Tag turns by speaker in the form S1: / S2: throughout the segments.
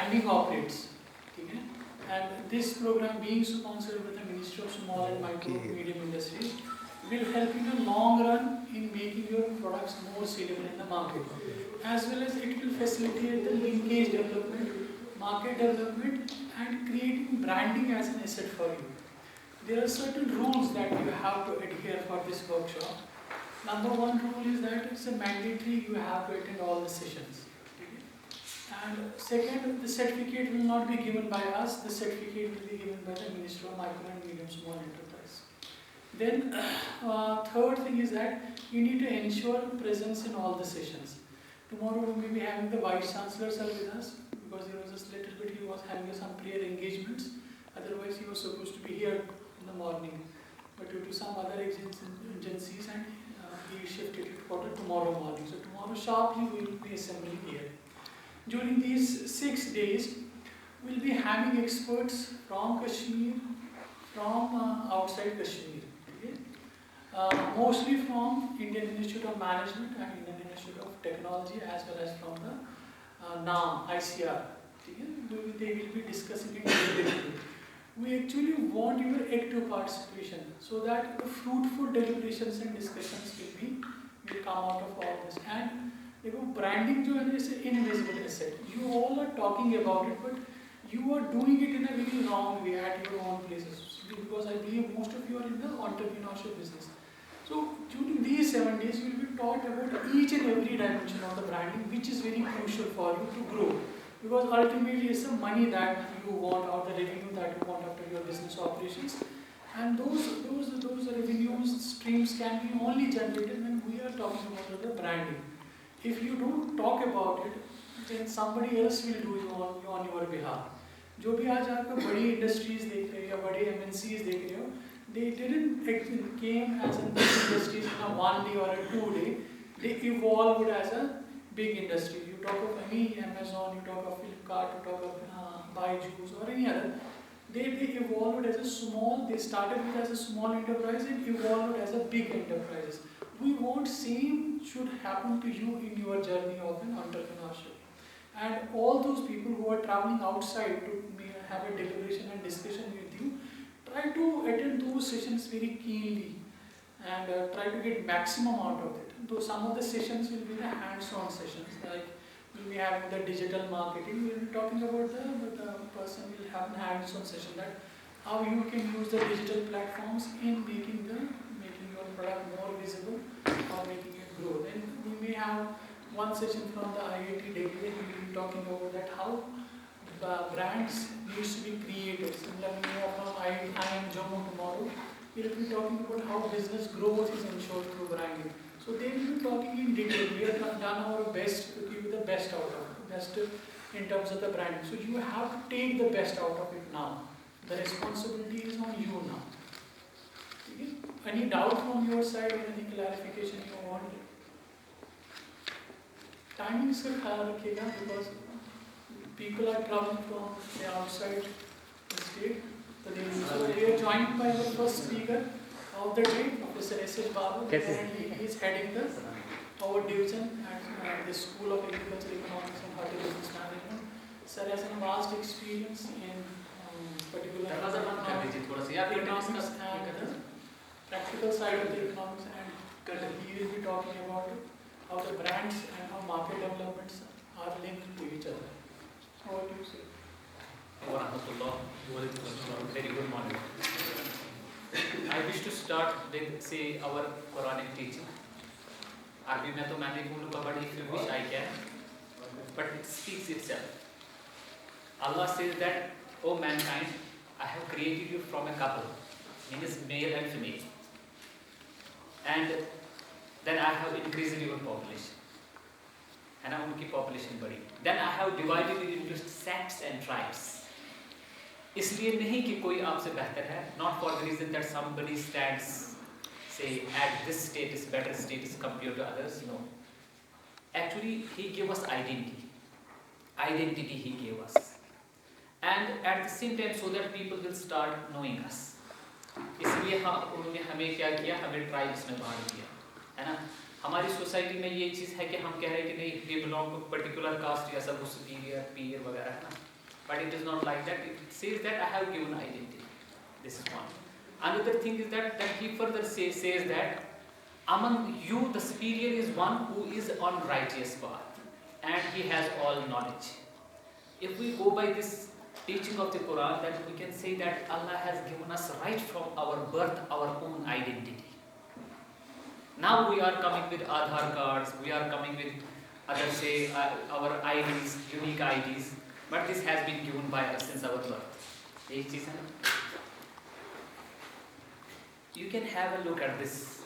S1: branding operates. Okay? And this program being sponsored by the Ministry of Small and Micro Medium Industries will help in the long run in making your products more sellable in the market, as well as it will facilitate the linkage development, market development, and creating branding as an asset for you. There are certain rules that you have to adhere for this workshop. Number one rule is that it's a mandatory, you have to attend all the sessions. And second, the certificate will not be given by us, the certificate will be given by the Ministry of Micro and Medium Small Enterprise. Then, third thing is that you need to ensure presence in all the sessions. Tomorrow we may be having the Vice Chancellor sir with us, because there was just little bit, he was having some prayer engagements. Otherwise he was supposed to be here in the morning. But due to some other agencies, and he shifted it for the tomorrow morning. So tomorrow sharply we will be assembling here. During these 6 days, we'll be having experts from Kashmir, from outside Kashmir. Okay? Mostly from Indian Institute of Management and Indian Institute of Technology, as well as from the NAM, ICR. Okay? They will be discussing it individually. We actually want your active participation so that the fruitful deliberations and discussions will come out of all this. And branding is an invisible asset. You all are talking about it, but you are doing it in a very wrong way at your own places. Because I believe most of you are in the entrepreneurship business. So during these 7 days, you will be taught about each and every dimension of the branding, which is very crucial for you to grow. Because ultimately it's the money that you want, or the revenue that you want after your business operations. And those revenue streams can be only generated when we are talking about the branding. If you don't talk about it, then somebody else will do it on your behalf. जो भी आज आप बड़ी industries देख रहे हो या बड़े MNCs देख रहे हो, they didn't came as an industries in a 1 day or a 2 day. They evolved as a big industry. You talk of any Amazon, you talk of Flipkart, you talk of Byju's or any other. They evolved as a small. They started with as a small enterprise and evolved as a big enterprises. We want same should happen to you in your journey of an entrepreneurship. And all those people who are traveling outside to have a deliberation and discussion with you, try to attend those sessions very keenly and try to get maximum out of it. Though some of the sessions will be the hands-on sessions, like we'll be having the digital marketing, we'll be talking about the person will have a hands-on session that how you can use the digital platforms in making your product more visible or making it grow. Then we may have one session from the IIT Delhi, we will be talking about that how brands needs to be created. Similarly, from IIM Jammu tomorrow, we will be talking about how business growth is ensured through branding. So they will be talking in detail. We have done our best to give you the best out of it, best in terms of the branding. So you have to take the best out of it now. The responsibility is on you now. Okay? Any doubt from your side or any clarification you want? Timing is because people are traveling from the outside the state. So they are joined by the first speaker of the day, Professor S.H. Babu. Currently he is heading our division at the School of Agriculture, Economics and Horticulture Management. Sir has a vast experience in particular economics and the practical side of the economics, and he will be talking about how the brands and how market developments are linked to each other. What do you say?
S2: Very good morning. I wish to start with, say, our Quranic teaching. Arbi mein to main nahi bolunga, but if you wish I can. But it speaks itself. Allah says that, O mankind, I have created you from a couple, means male and female. And then I have increased your population. And unki population बढ़ी. Then I have divided it into sects and tribes. इसलिए नहीं कि कोई आपसे बेहतर है, not for the reason that somebody stands, say, at this status, better status compared to others. No. Actually, he gave us identity. Identity he gave us. And at the same time, so that people will start knowing us. इसलिए उन्होंने हमें क्या किया, हमें tribes में बांट दिया, है ना? हमारी सोसाइटी में ये चीज़ है कि हम कह रहे हैं कि नहीं, we belong to particular caste या सब सुपीरियर, पीयर वगैरह, है ना? but it is not like that. It says that I have given identity. This is one. Another thing is that he further says that among you the superior is one who is on righteous path and he has all knowledge. If we go by this teaching of the Quran, then we can say that Allah has given us right from our birth our own identity. Now we are coming with Aadhaar cards, we are coming with others say our IDs, unique IDs, but this has been given by us since our birth. एक चीज है ना? You can have a look at this,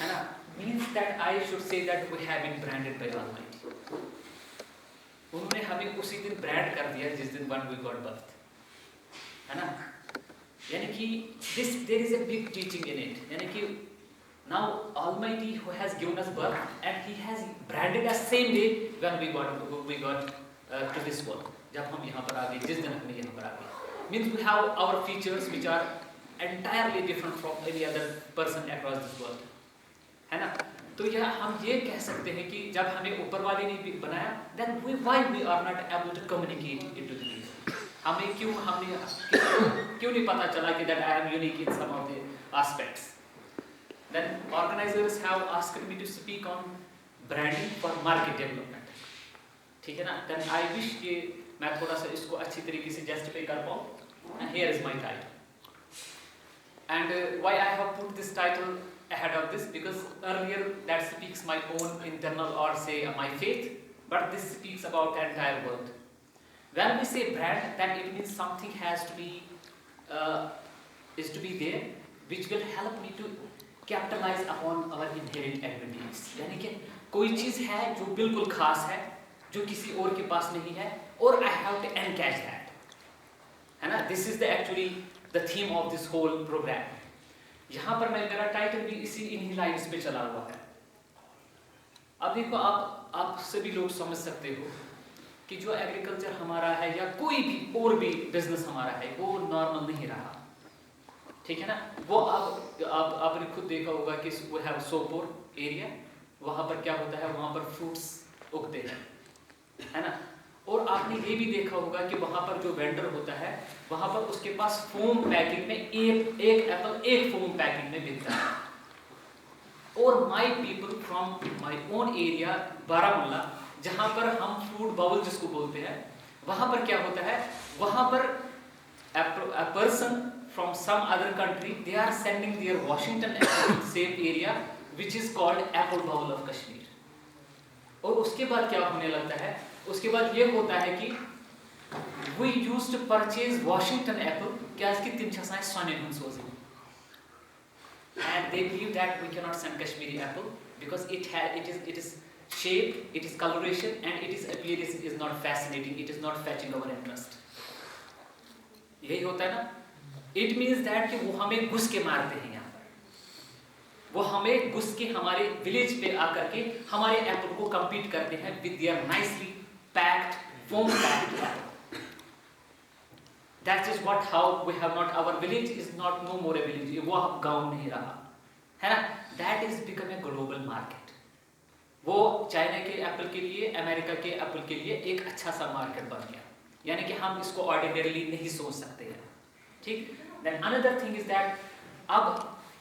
S2: है ना? Means that I should say that we have been branded by Almighty. उन्होंने हमें उसी दिन ब्रांड कर दिया जिस दिन when we got birth, है ना? यानी कि this there is a big teaching in it. यानी कि now Almighty who has given us birth and He has branded us same day when we got to this world. जब हम यहाँ पर आ गए, जिस दिन हम यहाँ पर आ गए, means we have our features which are entirely different from any other person across this world, है ना? तो यह हम ये कह सकते हैं कि जब हमें ऊपर वाले ने बनाया, then why we are not able to communicate into the people? हमें क्यों नहीं पता चला कि that I am unique in some of the aspects? Then organizers have asked me to speak on branding for market development. ठीक है ना? Then I wish कि मैं थोड़ा सा इसको अच्छी तरीके से justify कर पाऊँ. And here is my title. And why I have put this title ahead of this, because earlier that speaks my own internal or say my faith, but this speaks about the entire world. When we say brand, then it means something has to be is to be there, which will help me to capitalize upon our inherent abilities. यानी कि कोई चीज़ है जो बिल्कुल खास है, जो किसी और के पास नहीं है, और I have to encash that, है ना? This is the actually the theme of this whole program. यहाँ पर मेरा टाइटल भी इन्हीं लाइन्स पे चला हुआ है. अब देखो, आप सभी लोग समझ सकते हो कि जो एग्रीकल्चर हमारा है या कोई भी और भी बिजनेस हमारा है, वो नॉर्मल नहीं रहा. ठीक है ना? वो आपने खुद देखा होगा कि वो है सोपोर एरिया, वहाँ पर क्या होता है, वहाँ पर फ्रूट्स उगते हैं, है ना? और आपने ये भी देखा होगा कि वहाँ पर जो वेंडर होता है, वहाँ पर उसके पास फोम पैकिंग में एक एप्पल एक फोम पैकिंग में बिकता है. और my people from my own area Baramulla, जहाँ पर हम फ्रूट बाउल जिसको बोलते हैं, वहाँ पर क्या होता है, वहाँ पर a person from some other country, they are sending their Washington apple same area which is called apple bowl of Kashmir. और उसके बाद क्या होने लगता है, उसके बाद ये होता है कि we used to purchase Washington apple क्योंकि तीन छः सोने में सोचे, and they believe that we cannot send Kashmiri apple because it is shape, it is coloration, and it is appearance is not fascinating, it is not fetching our interest. यही होता है ना? It means that कि वो हमें घुस के मारते हैं यहाँ पर, वो हमें घुस के हमारे विलेज पे आकर के हमारे एप्पल को compete करते हैं with their nicely packed, foam packed apple. That is what how we have not, our village is not no more a village, वो अब गाँव नहीं रहा, है ना? That is become a global market. वो चाइना के एप्पल के लिए, अमेरिका के एप्पल के लिए एक अच्छा सा मार्केट बन गया. यानी कि हम इसको ऑर्डिनरीली नहीं सोच सकते हैं. ठीक? Then another thing is that अब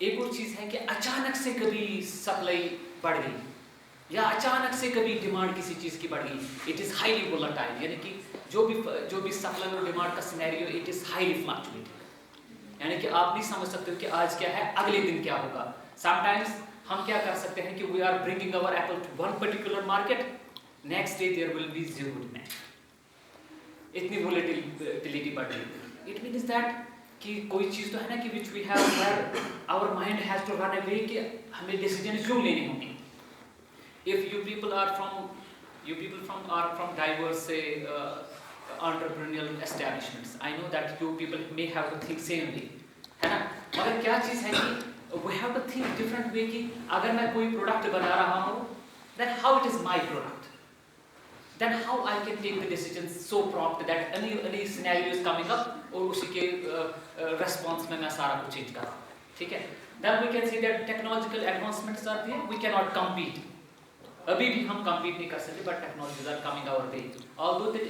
S2: एक और चीज़ है कि अचानक से कभी सप्लाई बढ़ गई या अचानक से कभी डिमांड किसी चीज़ की बढ़ गई. इट इज़ हाईली वोलेटाइल, यानी कि जो भी सप्लाई और डिमांड का scenario, it is highly fluctuating. यानी कि आप नहीं समझ सकते हो कि आज क्या है, अगले दिन क्या होगा. समटाइम्स हम क्या कर सकते हैं कि we are bringing our apple to one particular market, next day there will be zero demand. इतनी वोलेटिलिटी बढ़ गई. इट मीन्स दैट कि कोई चीज़ तो है ना कि which we have where our mind has to run away कि हमें डिसीजन क्यों लेने होंगे. If you people are from diverse से entrepreneurial establishments, I know that you people may have to think same way, है ना? मगर क्या चीज़ है कि we have to think different way कि अगर मैं कोई प्रोडक्ट बना रहा हूँ, then how it is my product, then how I can take the decisions so prompt that any scenario is coming up और उसी के response में मैं सारा कुछ change कर रहा हूँ. ठीक है? Then we can see that technological advancements are there, we cannot compete. अभी भी हम compete नहीं कर सकते, but technologies are coming our way. Although the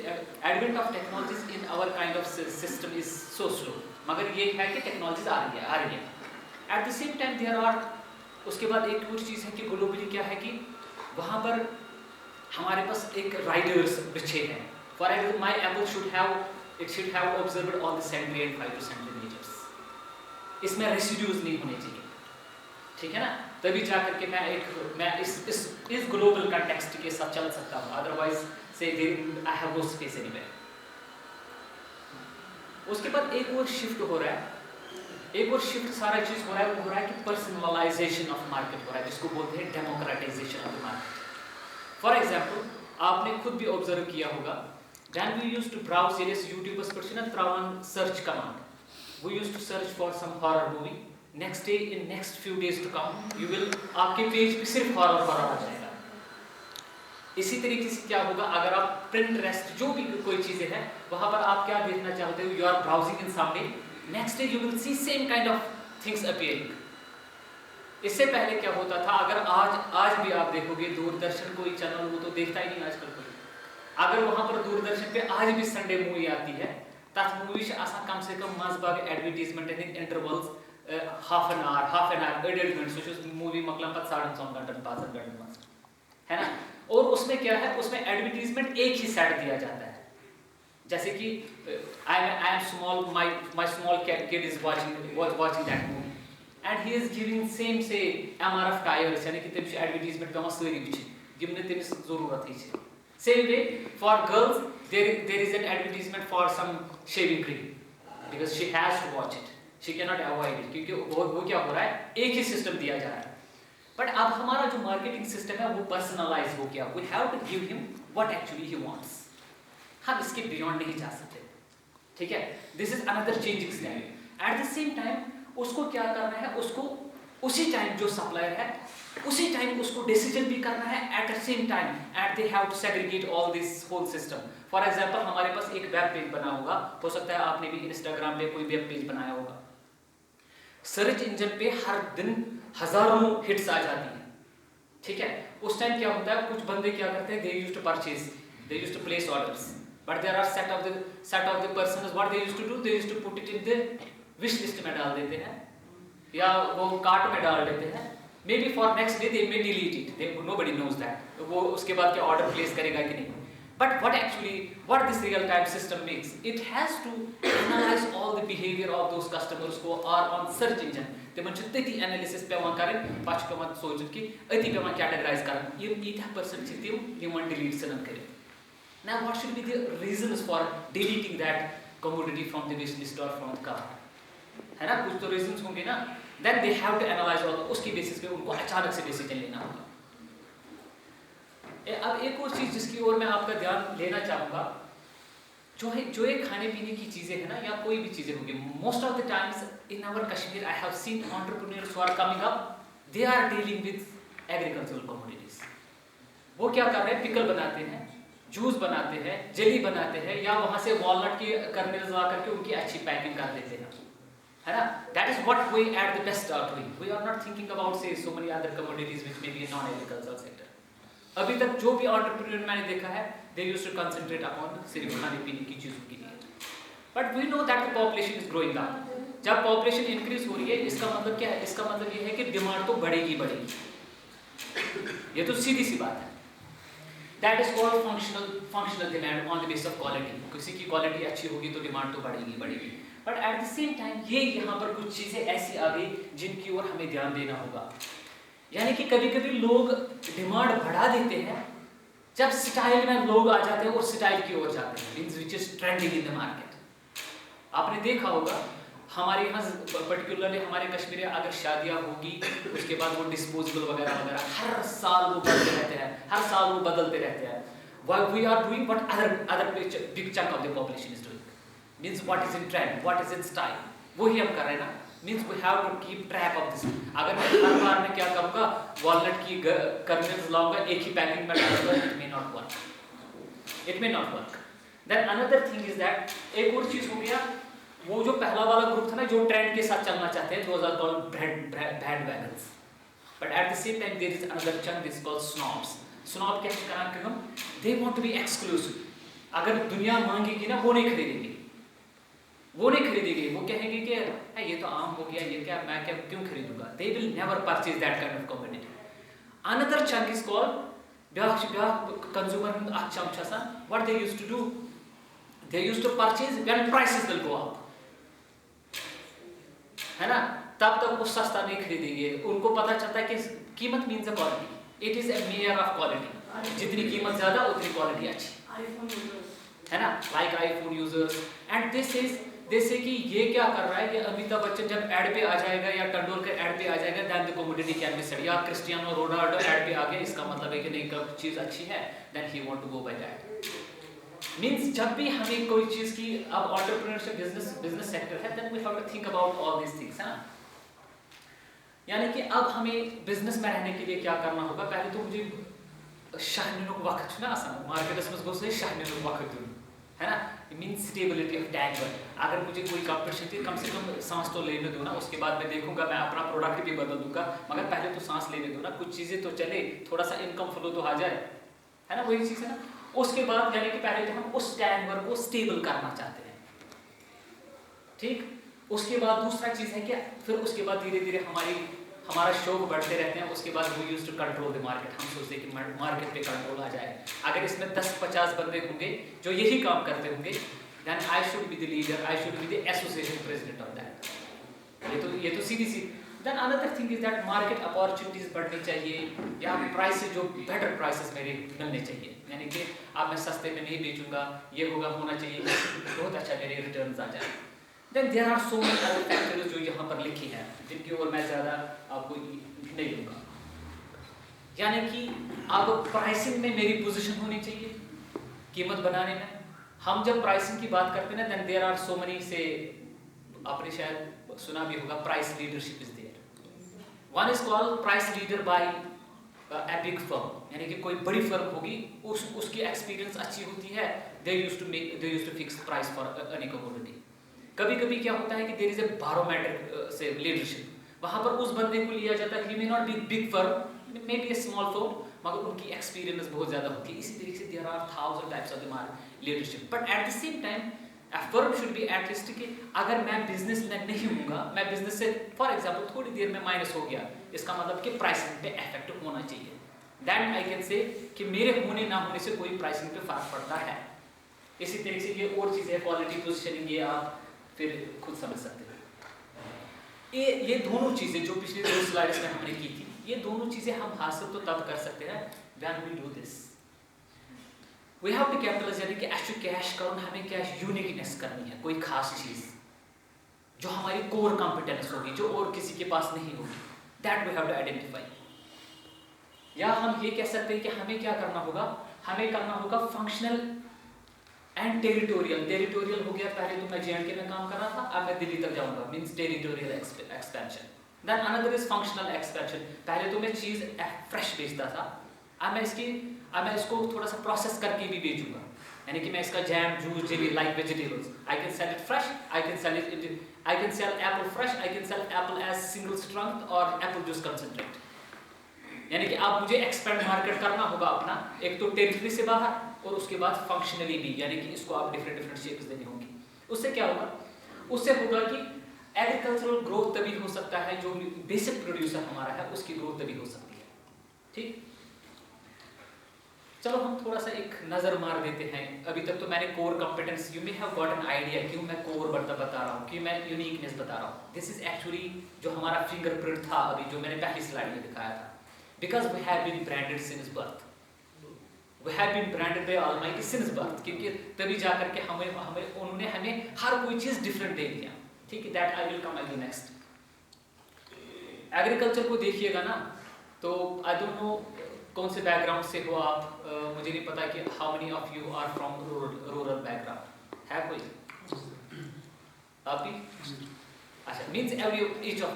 S2: advent of technologies in our kind of system is so slow, मगर ये है कि technologies आ रही है. At the same time there are, उसके बाद एक और चीज़ है कि globally क्या है कि वहाँ पर हमारे पास एक riders बिछे हैं. For example, my Apple should have observed all the secondary and 5 to centimeters. इसमें रेसिड्यूज नहीं होने चाहिए, ठीक है ना, तभी जा करके मैं इस ग्लोबल कंटेक्स्ट के साथ चल सकता हूँ. अदरवाइज से I have no space anywhere. उसके बाद एक और शिफ्ट हो रहा है, एक और शिफ्ट सारा चीज हो रहा है, वो हो रहा है कि पर्सनलाइजेशन ऑफ मार्केट हो रहा है, जिसको बोलते हैं democratisation of the market. For example, आपने खुद भी ऑब्जर्व किया होगा, when we used to browse serious YouTubers person throw on search command, we used to search for some horror movie. Next day, in next few days to come, you will, आपके page पे सिर्फ horror आ जाएगा. इसी तरीके से क्या होगा, अगर आप Pinterest जो भी कोई चीजें हैं वहां पर आप क्या देखना चाहते हो, you are browsing in something, next day you will see same kind of things appearing. इससे पहले क्या होता था, अगर आज भी आप देखोगे दूरदर्शन कोई चैनल, वो तो देखता ही नहीं आजकल कोई. अगर वहां पर दूरदर्शन पे आज भी संडे मूवी आती है, तथ मूवी से आसा कम से कम मजबाग advertisement in intervals half an hour 1.5 घंटे सो मूवी मकलम पत 3.5 घंटे 5 घंटे है ना. और उसमें क्या है, उसमें एडवर्टीजमेंट एक ही सेट दिया जाता है. जैसे कि I am small, my small kid is watching that movie and he is giving same से MRF टायर्स, यानी कि तमिस एडवर्टीजमेंट पे सारी बिछ यमने तमिस जरूरत ही. Same way for girls, there is an advertisement for some shaving cream because she has to watch it. She cannot avoid it क्योंकि वो क्या हो रहा है, एक ही सिस्टम दिया जा रहा है. बट अब हमारा जो मार्केटिंग सिस्टम है वो पर्सनलाइज हो गया. We have to give him what actually he wants. हम इसके बियॉन्ड नहीं जा सकते, ठीक है. This is another changing scenario. At the same time, उसको क्या करना है, उसको उसी टाइम जो सप्लायर है उसी टाइम उसको डिसीजन भी करना है. At the same time at they have to segregate all this whole system. For example, हमारे पास एक वेब पेज बना होगा, हो सकता है आपने भी इंस्टाग्राम पे कोई वेब पेज बनाया होगा. सर्च इंजन पे हर दिन हजारों हिट्स आ जाती हैं, ठीक है. उस टाइम क्या होता है, कुछ बंदे क्या करते हैं, they used to purchase, they used to place orders, but there are set of the persons what they used to do, they used to put it in the wish list में डाल देते हैं या वो कार्ट में डाल देते हैं. Maybe for next day they may delete it. Nobody knows that. वो उसके बाद क्या ऑर्डर प्लेस करेगा कि नहीं. But what this real-time system makes, it has to analyze all the behavior of those customers who are on search engine. तिमन छ तति analysis पेवान करन, पाछ पेवान सोचन कि अति पेवान कैटेगराइज करन. ये 80% छ तिम यमन डिलीट सनन करे. Now what should be the reasons for deleting that commodity from the wish list or from the cart? है ना, कुछ तो रीजंस होंगे ना. Then they have to analyze all. उसकी बेसिस पे उनको अचानक से डिसीजन लेना होगा. अब एक और चीज जिसकी ओर मैं आपका ध्यान लेना चाहूँगा, जो ये खाने पीने की चीजें है ना, या कोई भी चीजें होंगी, most of the times in our Kashmir I have seen entrepreneurs who are coming up, they are dealing with agricultural commodities. वो क्या कर रहे हैं, पिकल बनाते हैं, जूस बनाते हैं, जेली बनाते हैं, या वहां से वॉलनट की कर्नल्स ला करके उनकी अच्छी पैकिंग कर देते हैं, है ना. That is what we at the best are doing. We are not thinking about say so many other commodities which may be a non-agricultural sector. अभी तक जो भी entrepreneur मैंने देखा है, they used to concentrate upon सिर्फ खाने पीने की चीजों के लिए. But we know that the population is growing up. जब population increase हो रही है, इसका मतलब क्या है? इसका मतलब ये है कि डिमांड तो बढ़ेगी. ये तो सीधी सी बात है. That is called functional demand on the basis of quality. किसी की क्वालिटी अच्छी होगी तो डिमांड तो बढ़ेगी. But at the same time ये यहाँ पर कुछ चीज़ें ऐसी आ गई जिनकी ओर हमें ध्यान देना होगा. यानी कि कभी कभी लोग डिमांड बढ़ा देते हैं जब स्टाइल में लोग आ जाते हैं और स्टाइल की ओर जाते हैं, means which is trending in the market. आपने देखा होगा हमारे यहाँ पर्टिकुलरली हमारे कश्मीर में अगर शादियाँ होगी उसके बाद वो डिस्पोजेबल वगैरह हर साल वो बढ़ते रहते हैं, हर साल वो बदलते रहते हैं. We are doing what other big chunk of the population is doing. Means what is in trend, what is in style, वो ही हम कर रहे हैं ना. Means we have to keep track of this. अगर मैं हर बार में क्या करूँगा, वॉलनट की कर्नल्स लाऊंगा, एक ही पैकिंग में डालूंगा, it may not work. Then another thing is that एक और चीज़ हो गया, वो जो पहला वाला ग्रुप था ना जो ट्रेंड के साथ चलना चाहते हैं, those are called bandwagons. But at the same time there is another chunk, this is called snobs. Snob क्या करान कम, they want to be exclusive. अगर दुनिया मांगेगी ना वो नहीं खरीदेंगे, वो कहेंगे कि ये तो आम हो गया, ये क्या, मैं क्या क्यों खरीदूंगा. They will never purchase that kind of commodity. Another chunk is called ब्याह consumer chunk छासा. What they used to do, they used to purchase when prices will go up, है ना. तब तक वो सस्ता नहीं खरीदेंगे. उनको पता चलता है कि कीमत means a quality. It is a measure of quality. जितनी कीमत ज्यादा उतनी क्वालिटी अच्छी, है ना. Like iPhone users, and this is कि ये क्या कर रहा है कि अमिताभ बच्चन जब एड पे आ जाएगा या तेंदुलकर एड पे आ जाएगा, then the commodity can be sold. या क्रिस्टियानो रोनाल्डो एड पे आ गया, इसका मतलब है कि नहीं कब चीज़ अच्छी है, then he want to go by that. Means जब भी हमें कोई चीज़ की अब entrepreneurship business sector है, then we have to think about all these things, है ना. यानी कि अब हमें बिजनेस में रहने के लिए क्या करना होगा. पहले तो मुझे शाहनुक वक्त ना आसान मार्केट में घुस शाहनुक वक्त दूँ, है ना. Means stability of tag. अगर मुझे कोई कंपटीशन थी, कम से कम सांस तो लेने दो ना. उसके बाद मैं देखूंगा, मैं अपना प्रोडक्ट भी बदल दूंगा, मगर पहले तो सांस लेने दो ना. कुछ चीज़ें तो चले, थोड़ा सा इनकम फ्लो तो आ जाए, है ना. वही चीज़ है ना. उसके बाद यानी कि पहले तो हम उस टैग वर्क को स्टेबल करना चाहते हैं, ठीक. उसके बाद दूसरा चीज़ है कि फिर उसके बाद धीरे धीरे हमारा शौक बढ़ते रहते हैं. उसके बाद we use to control the market. हम सोचते हैं कि मार्केट पे कंट्रोल आ जाए. अगर इसमें 10-50 बंदे होंगे जो यही काम करते होंगे, then I should be the leader, I should be the association president of that. ये तो सीधी सी. Then another thing is that market opportunities बढ़नी चाहिए, या प्राइस जो better prices मेरे मिलने चाहिए. यानी कि अब मैं सस्ते में नहीं बेचूंगा, ये होना चाहिए बहुत अच्छा मेरे रिटर्न्स आ जाए. Then there are so many other factors जो यहाँ पर लिखी हैं, जिनकी ओर मैं ज़्यादा आपको नहीं दूँगा. यानी कि अब प्राइसिंग में मेरी पोजीशन होनी चाहिए, कीमत बनाने में. हम जब प्राइसिंग की बात करते हैं ना, then there are so many से आपने शायद सुना भी होगा, price leadership is there. One is called price leader by a big firm. यानी कि कोई बड़ी फर्म होगी, उसकी एक्सपीरियंस अच्छी होती है. they used to fix price for any commodity. कभी क्या होता है कि there is a barometric से लीडरशिप. वहाँ पर उस बंदे को लिया जाता है. he may not be big firm, maybe a small firm, मगर उनकी एक्सपीरियंस बहुत ज़्यादा होती है. इसी तरीके से there are 1000 types of leadership. But at the same time, a firm should be at least कि अगर मैं बिजनेस में नहीं हूँगा, मैं बिजनेस से फॉर एग्जाम्पल थोड़ी देर में माइनस हो गया, इसका मतलब कि प्राइसिंग पे इफेक्ट होना चाहिए. दैट आई कैन से कि मेरे होने ना होने से कोई प्राइसिंग पे फर्क पड़ता है. इसी तरीके से ये और चीज़ है, क्वालिटी पोजिशनिंग, ये आप फिर खुद समझ सकते हैं. ये दोनों चीज़ें जो पिछले 2 स्लाइड्स में हमने की थी, ये दोनों चीज़ें हम हासिल तो तब कर सकते हैं when we do this. We have to capitalize, यानी कि ऐसे कैश करो, हमें क्या यूनिकनेस करनी है, कोई खास चीज़ जो हमारी कोर कॉम्पिटेंस होगी, जो और किसी के पास नहीं होगी. That we have to identify. या हम ये कह सकते हैं कि हमें क्या करना होगा, हमें करना होगा फंक्शनल एंड टेरिटोरियल हो गया. पहले तो मैं J&K में काम कर रहा था, अब मैं दिल्ली तक जाऊंगा, means territorial expansion. Then another is functional expansion. पहले तो मैं चीज़ फ्रेश बेचता था, अब मैं इसको थोड़ा सा प्रोसेस करके भी बेचूंगा. यानी कि मैं इसका jam, juice, jelly, like vegetables, I can sell it fresh, I can sell apple fresh, I can sell apple as single strength और एप्पल जूस कंसंट्रेट. यानी कि अब मुझे एक्सपेंड मार्केट करना होगा अपना, एक तो टेरिटरी से बाहर और उसके बाद फंक्शनली भी, यानी कि इसको आप डिफरेंट शेप्स देनी होंगी. उससे क्या होगा, उससे होगा कि एग्रीकल्चरल ग्रोथ तभी हो सकता है, जो बेसिक प्रोड्यूसर हमारा है उसकी ग्रोथ तभी हो सकती है. ठीक, चलो हम थोड़ा सा एक नज़र मार देते हैं. अभी तक तो मैंने core competence, you may have got an idea क्यों मैं कोर बता रहा हूँ, कि मैं यूनिकनेस बता रहा हूँ. दिस इज एक्चुअली जो हमारा फिंगरप्रिंट था अभी, जो मैंने पहली स्लाइड में दिखाया था. Because we have been branded since birth, we have been branded by almighty since birth. क्योंकि तभी जाकर के उन्होंने हमें हर कोई चीज़ डिफरेंट दे दिया. ठीक है, that I will come at the next. Agriculture को देखिएगा ना, तो आई डोंट नो कौन से बैकग्राउंड से हो आप, मुझे नहीं पता कि how many of you are from rural background. है कोई? आप भी? अच्छा, means each of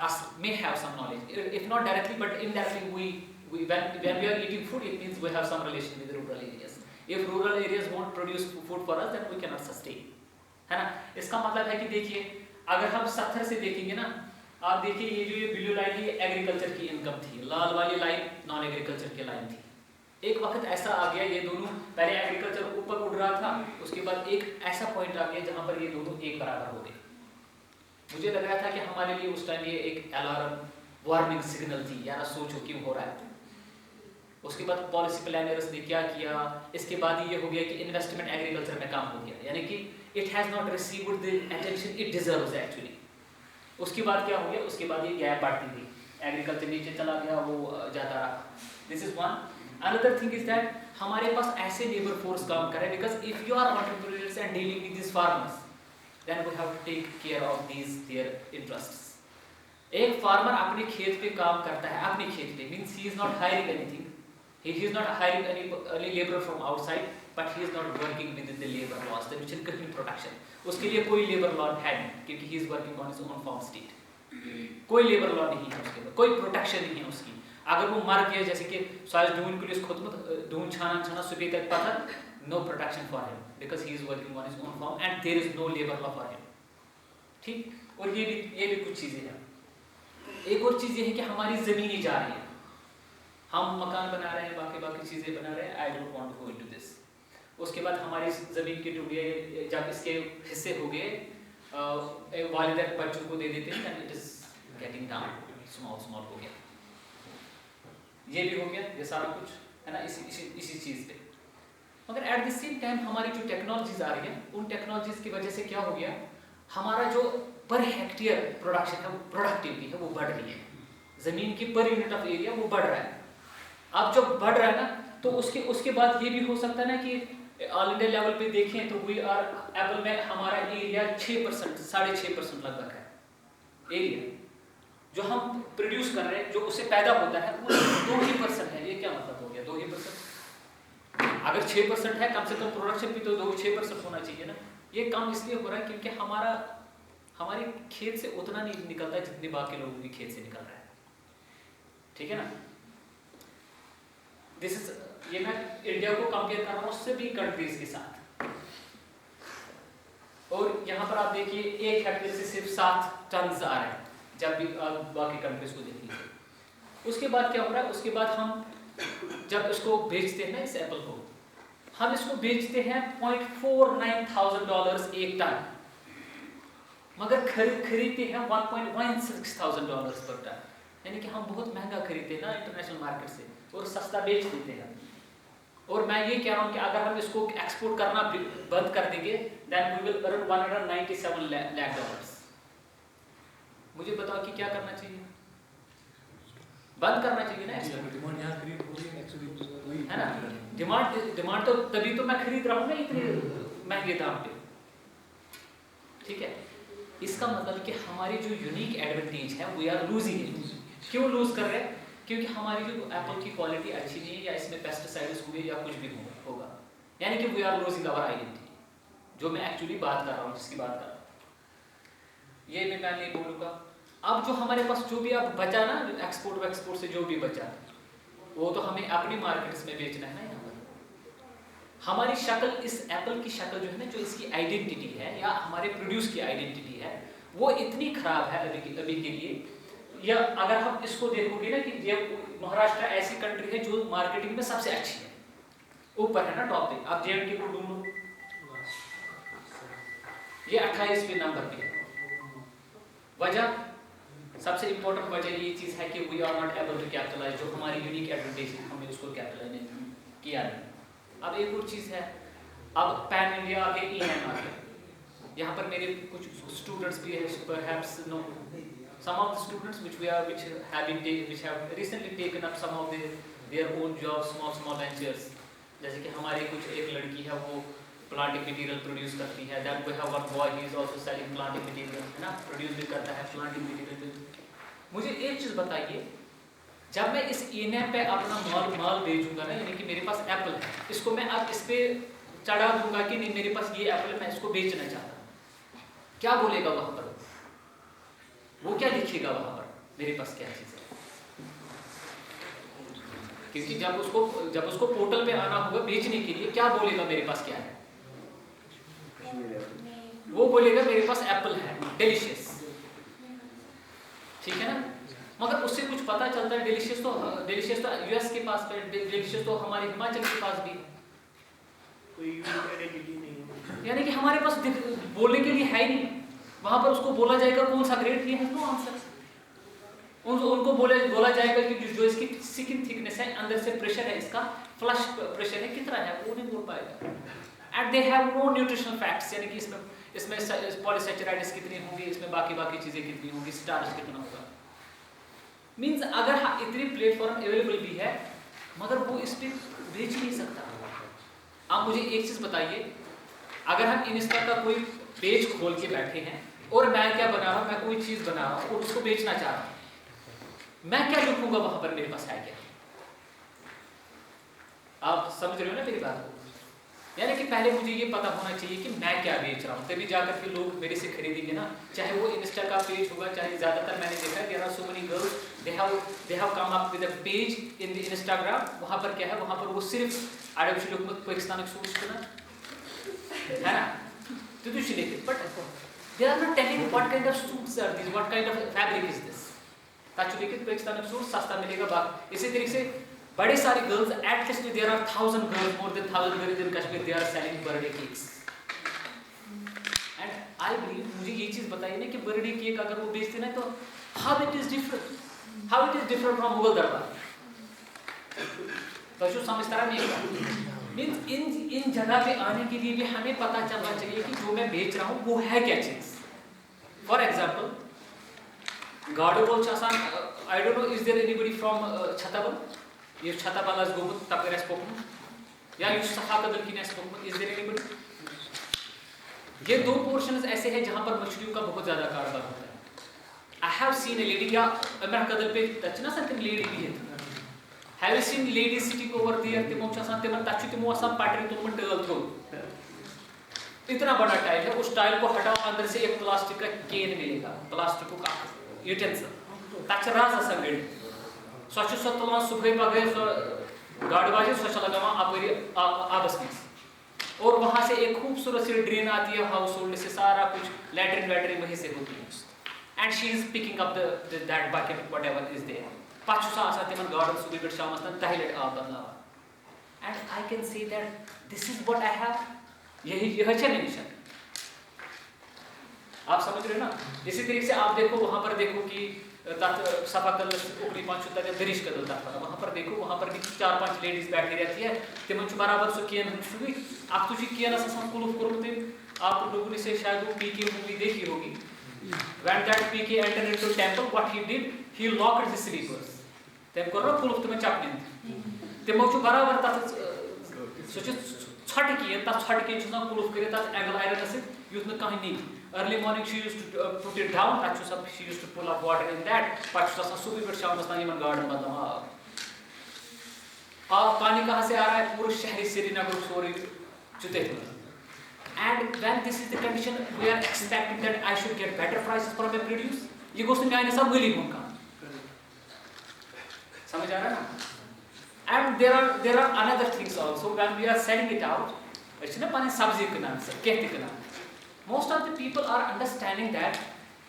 S2: us may have some knowledge, if not directly but indirectly. When we are eating food, it means we have some relation with rural areas. If rural areas won't produce food for us, then we cannot sustain. है ना. इसका मतलब है कि देखिए, अगर हम 70 से देखेंगे ना, आप देखिए ये जो ये ब्लू लाइन है, ये एग्रीकल्चर की इनकम थी, लाल वाली लाइन नॉन एग्रीकल्चर की लाइन थी. एक वक्त ऐसा आ गया, ये दोनों पहले एग्रीकल्चर ऊपर उड़ रहा था, उसके बाद एक ऐसा पॉइंट आ गया जहां पर ये दोनों एक बराबर हो गए। मुझे लग रहा था कि हमारे लिए उस टाइम ये एक अलार्म वार्निंग सिग्नल थी, यार सोचो क्यों हो रहा है। उसके बाद पॉलिसी प्लानर्स ने क्या किया, इसके बाद ये हो गया कि इन्वेस्टमेंट एग्रीकल्चर में काम हो गया, यानी कि it has not received the attention it deserves actually. उसके बाद क्या हो गया, उसके बाद ये गैप बढ़ती गई, एग्रीकल्चर नीचे चला गया, वो जाता रहा। This is one. Another thing is that हमारे पास ऐसे लेबर फोर्स काम कर रहे हैं, because if you are entrepreneurs and dealing with this farmers then we have to take care of these their interests. एक फार्मर अपने खेत पे काम करता है, अपने खेत पे, means he is not hiring anything, he is not hiring any labor from outside, but he is not working within the labor laws, the which is protection. उसके लिए कोई लेबर लॉ है नहीं, क्योंकि he is working on his own farm state. कोई labour law नहीं है उसके ऊपर, कोई प्रोटेक्शन नहीं है उसकी। अगर वो मर गया, जैसे कि साज डून के लिए खुद में डून छाना सुबह तक पत्थर, no protection for him because he is working on his own farm and there is no labor law for him. ठीक? और ये भी कुछ चीजें हैं। एक और चीज ये है कि हमारी जमीनें जा रही है, हम मकान बना रहे हैं, बाकी चीजें बना रहे हैं। I don't want to go into this. उसके बाद हमारी जमीन के टुकड़े जब इसके हिस्से हो गए, वालिदैन बच्चों को दे देते हैं, then it is getting down, small हो गया। ये भी हो गया, ये सारा कुछ है ना इसी चीज पे। मगर एट द सेम टाइम हमारी जो टेक्नोलॉजीज आ रही है, उन टेक्नोलॉजीज की वजह से क्या हो गया, हमारा जो पर हेक्टेयर प्रोडक्शन है, वो प्रोडक्टिविटी है, वो बढ़ रही है। जमीन की पर यूनिट ऑफ एरिया वो बढ़ रहा है। अब जब बढ़ रहा है ना, तो उसके बाद ये भी हो सकता है ना कि ऑल इंडिया लेवल पे देखें तो वी आर एबल में हमारा एरिया 6%, 6.5% लगभग है एरिया जो हम प्रोड्यूस कर रहे हैं, जो उससे पैदा होता है वो 2% है। ये क्या मतलब हो गया 2%? अगर 6% है, कम से कम प्रोडक्शन भी तो 6% होना चाहिए ना। ये कम इसलिए हो रहा है क्योंकि हमारे खेत से उतना नहीं निकलता जितने बाकी लोगों के खेत से निकल रहा है। ठीक है ना? दिस इज, ये मैं इंडिया को कंपेयर कर रहा हूँ उससे भी कंट्रीज के साथ। और यहाँ पर आप देखिए 1 हेक्टेयर से सिर्फ 7 टन आ रहे हैं, जब भी बाकी कंट्रीज को देख लीजिए। उसके बाद क्या हो रहा है, उसके बाद हम जब इसको बेचते हैं ना, इस एप्पल को हम इसको बेचते हैं $0.49,000 एक टन, मगर खरीदते हैं $1.16,000 पर टन। यानी कि हम बहुत महंगा खरीदते हैं ना इंटरनेशनल मार्केट से, और सस्ता बेच देते हैं। और मैं ये कह रहा हूँ कि अगर हम इसको एक्सपोर्ट करना बंद कर देंगे, then we will earn $197 lakh. मुझे बताओ कि क्या करना चाहिए? बंद करना चाहिए ना, है ना? डिमांड तो तभी तो मैं खरीद रहा हूँ ना इतने महंगे दाम पे। ठीक है, इसका मतलब कि हमारी जो यूनिक एडवांटेज है वी आर लूजिंग इट। क्यों लूज कर रहे हैं? क्योंकि हमारी जो एप्पल की क्वालिटी अच्छी नहीं है, या इसमें पेस्टिसाइड्स हुए या कुछ भी होगा, यानी कि we are losing our identity. जो मैं एक्चुअली बात कर रहा हूँ, जिसकी बात कर रहा हूँ, ये भी मैं नहीं बोलूँगा। अब जो हमारे पास जो भी अब बचा ना, एक्सपोर्ट से जो भी बचा, वो तो हमें अपनी मार्केट्स में बेचना है ना। यहाँ पर हमारी शक्ल, इस एप्पल की शक्ल जो है ना, जो इसकी आइडेंटिटी है या हमारे प्रोड्यूस की आइडेंटिटी है, वो इतनी खराब है अभी के लिए। या अगर हम इसको देखोगे ना कि ये महाराष्ट्र ऐसी कंट्री है जो मार्केटिंग में सबसे अच्छी है, ऊपर है ना टॉप पे। आप JNK को ढूंढो, ये 28वें नंबर पे है। वजह, सबसे इंपॉर्टेंट वजह ये चीज है कि we are not able to capitalise, जो हमारी यूनिक एडवांटेज है, हमने उसको कैपिटलाइज किया नहीं। अब एक और चीज है, अब पैन इंडिया आ गया, ENAM आ गया। यहाँ पर मेरे कुछ स्टूडेंट्स भी है, perhaps no, some of the students which have recently taken up some of their own jobs, small ventures. जैसे कि हमारी कुछ एक लड़की है, वो प्लांटिंग मटेरियल प्रोड्यूस करती है। Then we have one boy, he is also selling planting material, है ना, प्रोड्यूस भी करता है प्लांटिंग मटेरियल। मुझे एक चीज बताइए, जब मैं इस ENAM पे अपना माल बेचूंगा ना, यानी कि मेरे पास एप्पल है, इसको मैं अब इस पे चढ़ा दूंगा कि नहीं मेरे पास ये एप्पल, मैं इसको बेचना चाहता हूँ, क्या बोलेगा वहां पर? वो क्या लिखेगा वहां पर, मेरे पास क्या चीज है? क्योंकि जब उसको पोर्टल पे आना होगा बेचने के लिए, क्या बोलेगा मेरे पास क्या है? वो बोलेगा मेरे पास एप्पल है, डिलीशियस। ठीक है ना? मगर उससे कुछ पता चलता है डिलीशियस तो यूएस के पास है, डिलीशियस तो हमारे हिमाचल के पास भी है,
S3: कोई आइडेंटिटी नहीं है।
S2: यानी कि हमारे पास बोलने के लिए है ही नहीं। वहां पर उसको बोला जाएगा कौन सा ग्रेड, ये है नो आंसर। उनको बोला जाएगा कि जो इसकी स्किन थिकनेस है, अंदर से प्रेशर है, इसका फ्लश प्रेशर है कितना है, वो नहीं बोल पाएगा। And they have no nutritional facts, यानी कि इसमें पॉलीसैचराइड्स कितनी होंगी, इसमें बाकी चीजें कितनी होंगी, स्टार्च कितना होगा। मींस अगर इतनी प्लेटफॉर्म अवेलेबल भी है मगर वो इस पे बेच नहीं सकता। आप मुझे एक चीज बताइए, अगर हम इंस्टा का कोई पेज खोल के बैठे हैं और मैं क्या बना रहा हूं, मैं कोई चीज बना रहा हूं और उसको बेचना चाह रहा हूं, मैं क्या लिखूंगा वहां पर, मेरे पास है क्या? आप समझ रहे हो ना मेरी बात को? यानी कि पहले मुझे ये पता होना चाहिए कि मैं क्या बेच रहा हूँ, तभी जाकर के लोग मेरे से खरीदेंगे ना। चाहे वो इंस्टा का पेज होगा, चाहे ज्यादातर मैंने देखा है, there are so many girls they have come up with a page in the Instagram. वहां पर क्या है, वहां पर वो सिर्फ आरबी लोग में पाकिस्तान सोच करना है ना, तो कुछ नहीं, but they are not telling what kind of suits are this, what kind of fabric is this. ताकि देखिए पाकिस्तान में सूट सस्ता मिलेगा। बाकी इसी तरीके से बड़े सारे girls, at least there are 1000 girls, more than 1000 girls in Kashmir, they are selling birthday cakes. And I believe, मुझे ये चीज बताइए ना कि बर्थडे केक अगर वो बेचते ना, तो how it is different from Mughal दरबार। तो जो समझता रहा नहीं, मींस इन जगह पे आने के लिए भी हमें पता चलना चाहिए कि जो मैं बेच रहा हूँ वो है क्या चीज। फॉर एग्जाम्पल गाड़ो बोल आसान, I don't know is there anybody from Chattabal, ये छताबल आज गोमुत तब रेस्पोक्ट या ये सफा कदल की नेस्पोक्ट, इज देयर एनीबडी? ये दो पोर्शंस ऐसे हैं जहां पर मछलियों का बहुत ज्यादा कारोबार होता है। I have seen a lady, या अमर कदल पे तचना सकते लेडी भी है, have you seen lady sitting over there, तिमो आसान तिमन तच तिमो आसान पैटर्न तुम टल थ्रो, इतना बड़ा टाइल है, उस टाइल को हटाओ, अंदर से एक प्लास्टिक का केन मिलेगा, प्लास्टिक का यूटेंसिल तच राज संगड़ स्वच्छ तुलान सुबह पगह गाड़ बाजे स्वच्छ लगावा अपरी आबस में, और वहां से एक खूबसूरत सी ड्रेन आती है हाउस होल्ड से, सारा कुछ लैट्रिन वैट्रिन वहीं से होती है। And she is picking up that bucket whatever is there, पाछु सा आसा तिमन गार्डन सुबह पेट शाम तक तहले आब बदलावा। And I can say that this is what I have, यही है मिशन। आप समझ रहे हो ना? इसी तरीके से आप देखो, वहां पर देखो कि सफा कल उकड़ी पांच तक दरिश कदल तक वहां पर देखो, वहां पर भी 4-5 लेडीज बैठी रहती है, तिमन बराबर सो केन हुई आप तुझी केन आसान कुलूफ करूते। आप लोगों ने से शायद वो पीके मूवी देखी होगी, when that PK entered into temple, what he did, he locked his sleepers, तेम करो कुलूफ तुम चपने तिमो छु बराबर तक सोच छट की तब छट के छु कुलूफ करे तब एंगल आयरन से यूथ में कहीं नहीं। Early morning she used to put it down, she used to pull up water in that, but सुबह फिर शाम तक ये मन गार्डन बदलवा। अब पानी कहाँ से आ रहा है? पूरे शहरी श्रीनगर सोरी चुते हुए। And when this is the condition, we are expecting that I should get better prices from a produce. ये गोष्ट में आने सब मिली होगा, समझ आ रहा है ना? And there are another things also when we are selling it out. ऐसे ना पानी सब्जी के नाम से कहते के नाम। Most of the people are understanding that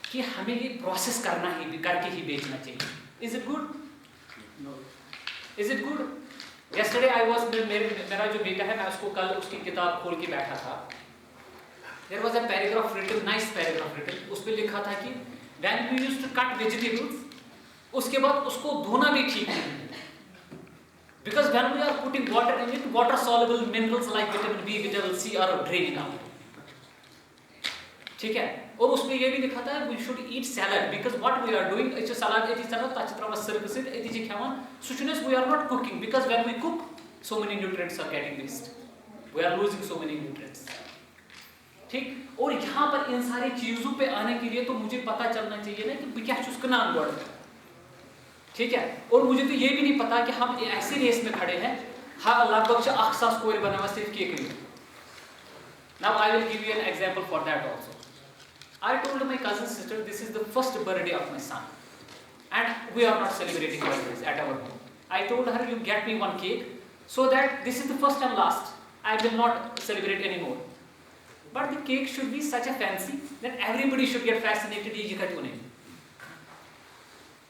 S2: कि हमें ये प्रोसेस करना ही करके ही बेचना चाहिए। Is it good?
S3: No.
S2: Is it good? Yesterday I was मेरा जो बेटा है, मैं उसको कल उसकी किताब खोल के बैठा था। There was a paragraph written, nice paragraph written. उस पे लिखा था कि when we used to cut vegetables, उसके बाद उसको धोना भी ठीक नहीं है। Because when we are putting water in it, water soluble minerals like vitamin B, vitamin C are draining out. ठीक है? और उसमें ये भी लिखा था we should eat salad because what we are doing is salad it is salad ताचित्रा was serviced it is खावन suchness we are not cooking because when we cook so many nutrients are getting waste, we are losing so many nutrients. ठीक? और यहाँ पर इन सारी चीजों पे आने के लिए तो मुझे पता चलना चाहिए ना कि क्या चूज करना है, ठीक है? और मुझे तो ये भी नहीं पता कि हम ऐसी रेस में खड़े हैं, हाँ लगभग से 800 स्कोर बना हुआ सिर्फ केक में। Now I will give you an example for that also. I told my cousin sister this is the first birthday of my son and we are not celebrating birthdays at our home. I told her you get me one cake so that this is the first and last, I will not celebrate anymore. But the cake should be such a fancy that everybody should get fascinated ये क्यों नहीं,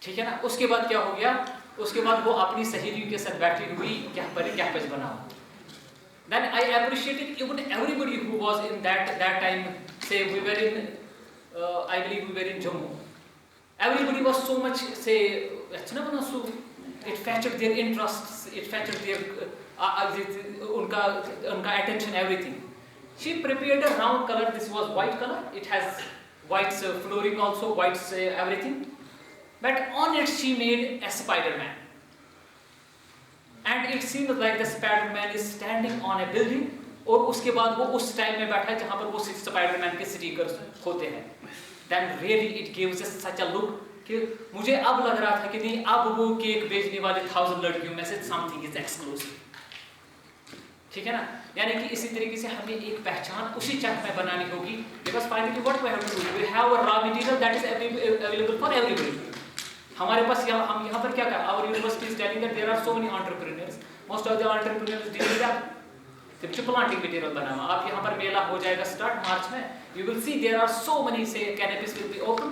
S2: ठीक है ना। उसके बाद क्या हो गया, उसके बाद वो अपनी सहेलियों के साथ बैठी हुई कैंपस बनाओ. Then I appreciated even everybody who was in that time. Say we were in, I believe we were in Jammu. Everybody was so much so it fetched their interests, it fetched their unka attention, everything. She prepared a round color. This was white color. It has white flooring also, white everything. But on it she made a Spider-Man. And it seemed like the Spider-Man is standing on a building. और उसके बाद वो उस time में बैठा है जहाँ पर वो Spider-Man के स्टिकर्स होते हैं. Then really it gives us such a look कि मुझे अब लग रहा था कि नहीं, अब वो केक बेचने वाले 1000 लड़कियों में से something is exclusive. ठीक है ना. यानी कि इसी तरीके से हमें एक पहचान उसी चंक में बनानी होगी. Because finally what we have to do, we have a raw material that is available for everybody. हमारे पास हम यहाँ पर क्या कर, our university is telling that there are so many entrepreneurs. Most of the entrepreneurs deal with that. सिर्फ planting material बना हुआ. आप यहाँ पर मेला हो जाएगा स्टार्ट मार्च में. You will see there are so many say cannabis will be open.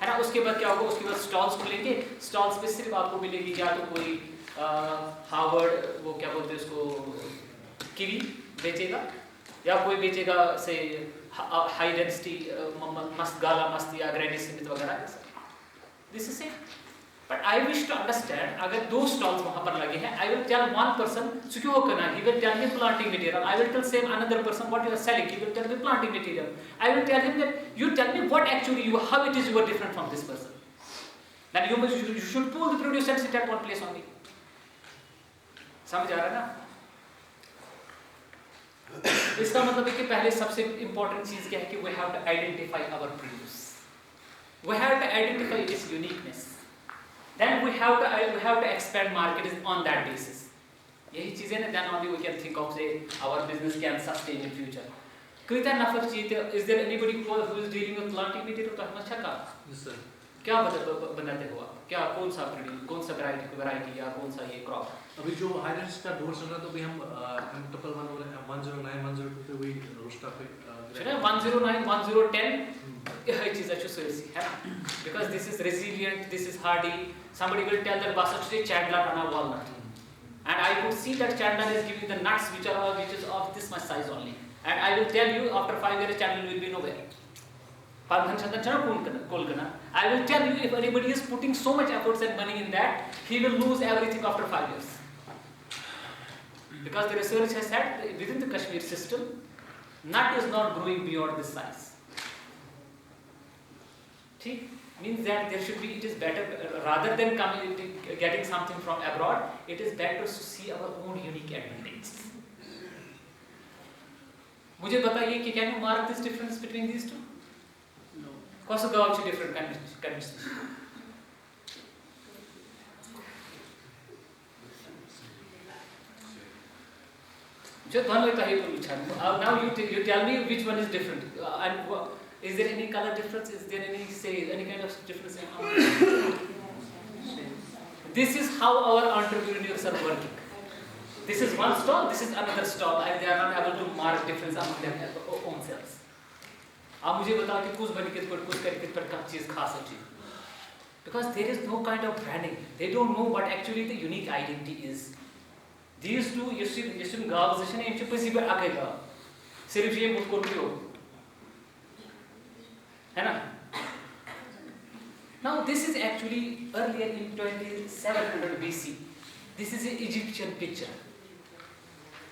S2: है ना. उसके बाद क्या होगा, उसके बाद स्टॉल्स खुलेंगे. स्टॉल्स पे सिर्फ आपको मिलेगी या तो कोई हार्वर्ड वो क्या बोलते हैं उसको कीवी बेचेगा, या कोई बेचेगा से हाई डेंसिटी मस्त गाला मस्त या ग्रैनी स्मिथ वगैरह. This is it. But I wish to understand, अगर 2 stalls वहाँ पर लगे हैं, I will tell one person, so क्यों करना? He will tell me planting material. I will tell same another person what you are selling. He will tell me planting material. I will tell him that you tell me what actually you, how it is you are different from this person. Then you should pull the produce and sit at one place only. समझ आ रहा है ना? इसका मतलब है कि पहले सबसे important चीज क्या है कि we have to identify our produce. We have to identify its uniqueness. Then we have to expand market on that basis. यही चीजें ना. Then only we can think of say our business can sustain in future. कितना नफर चाहिए? Is there anybody who is dealing with planting material? तो हम अच्छा का?
S3: Yes sir.
S2: क्या बनाते हो आप? क्या कौन सा वैरायटी या कौन सा ये क्रॉप?
S3: अभी जो हाइड्रेट्स का डोर चल रहा है तो अभी हम ट्रिपल 109 102 पे वही रोस्टा पे
S2: 109 110 यही चीज अच्छी सोची है ना. Because this is resilient, this is hardy. Somebody will tell that basa today Chandler and a walnut, and I could see that Chandler is giving the nuts which is of this much size only, and I will tell you after 5 years Chandler will be nowhere. I will tell you if anybody is putting so much efforts and money in that, he will lose everything after 5 years. Because the research has said within the Kashmir system, nut is not growing beyond this size. See, means that there should be, it is better rather than getting something from abroad, it is better to see our own unique advantages. मुझे बताइए कि can you mark this difference between these two? कसो गाउँछ different conditions. Just one way to now you tell me which one is different. And is there any color difference? Is there any kind of difference in This is how our entrepreneurs are working. This is one stall, this is another stall, and they are not able to mark difference among their own selves. आप मुझे बताओ कि कुछ बन के कुछ करके पर क्या चीज खा सकती है? Because there is no kind of branding. They don't know what actually the unique identity is. These two, यशुम गाँव जैसे ने इनसे पैसे पर आकेगा. सिर्फ ये मुझको क्यों? है ना? Now this is actually earlier in 2700 BC. This is an Egyptian picture.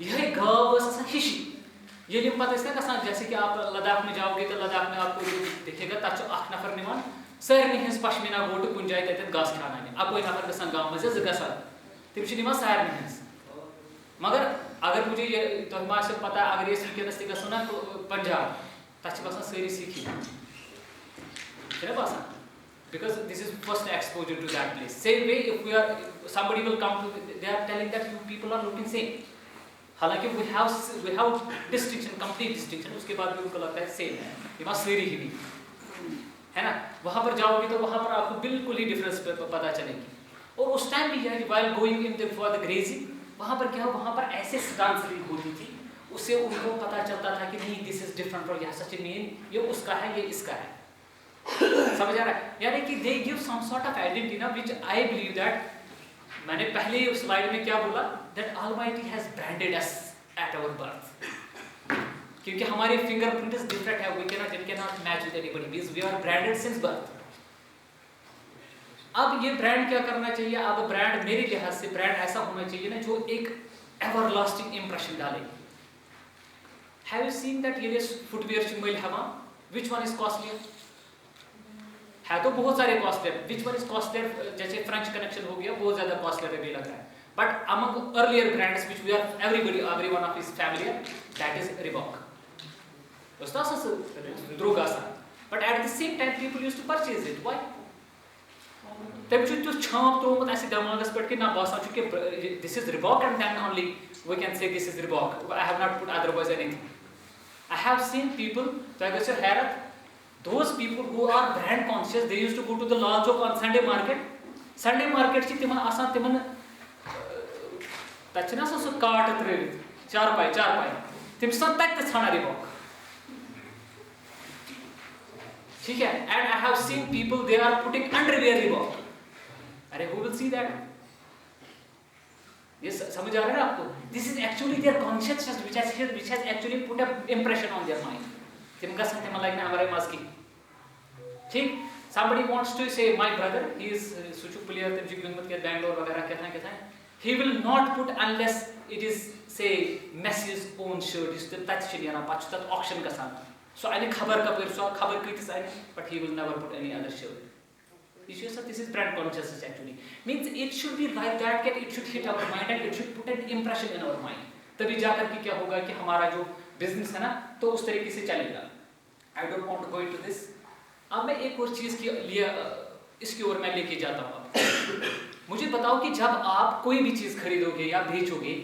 S2: यह गाँव ऐसा हिशी. ये लिम पता इसका कसा जैसे कि आप लद्दाख में जाओगे तो लद्दाख में आपको दिखेगा ताचो आख नफर निमान सर नहीं है पश्मीना गोट कुंजाई तक घास खाना है अब कोई नफर कसा गांव में से गसा तिमशी निमान सर नहीं है. मगर अगर मुझे ये तो मां से पता अगर ये सीखे दस्ती का सुना तो पंजाब ताच बसा सरी सीखी है बसा because this is first exposure to that place. Same way if we are somebody will come to they are telling that you people are looking same. हालांकि we have distinction, complete distinction. उसके बाद भी उनको लगता है same है, ये बात सेरी ही नहीं है ना. वहाँ पर जाओगे तो वहाँ पर आपको बिल्कुल ही डिफरेंस पता चलेगी. और उस टाइम भी यार while going in for the grazing, वहाँ पर क्या वहाँ पर ऐसे स्टांस होती थी, उससे उनको पता चलता था कि नहीं this is different from यह सच में ये उसका है ये इसका है. समझ आ रहा है? यानी कि they give some sort of identity ना, which I believe that, मैंने पहले स्लाइड में क्या बोला, that Almighty has branded us at our birth. क्योंकि हमारे फिंगरप्रिंट डिफरेंट है, we cannot match with anybody because we are branded since birth. अब ये ब्रांड क्या करना चाहिए? अब ब्रांड मेरे लिहाज से ब्रांड ऐसा होना चाहिए ना जो एक एवरलास्टिंग इंप्रेशन डाले. Have you seen that ये फुटवेयर मोबाइल हवा? Which one is costlier? है तो बहुत सारे costlier. Which one is costlier? जैसे फ्रेंच कनेक्शन हो गया, बहुत ज्यादा कॉस्टलियर भी लग रहा है. But among earlier brands which we are every one of is familiar, that is Reebok. But at the same time people used to purchase it. Why? तब जो छाप तो ऐसे दिमागस पर कि ना बासा चुके this is Reebok and then only we can say this is Reebok. I have not put otherwise anything. I have seen people, तो अगर से हैरत, those people who are brand conscious, they used to go to the Lal Chowk on Sunday market. Sunday market ची तिमन आसान तिमन तचना सो काट त्रे चार पाई तिम सब तक छाना Reebok. ठीक है? And I have seen people, they are putting underwear Reebok. अरे who will see that? ये समझ आ रहा है आपको? This is actually their consciousness which has actually put an impression on their mind. तिनका संते मलाई ना हमारे मास की. ठीक? Somebody wants to say my brother, he is सुचुक player तिम जिग लंगमत के बैंगलोर वगैरह कहता है. He will not put unless it is say Messi's own shirt. इस तक चलिए ना पाँच तक auction का साथ. So I need खबर का पेड़ so खबर की किस आये, but he will never put any other shirt. This is brand consciousness actually. Means it should be like that, that it should hit our mind and it should put an impression in our mind. तभी जाकर के क्या होगा कि हमारा जो business है ना, तो उस तरीके से चलेगा. I don't want to go into this. अब मैं एक और चीज़ के लिए इसकी ओर मैं लेके जाता हूँ आपको. मुझे बताओ कि जब आप कोई भी चीज़ खरीदोगे या बेचोगे,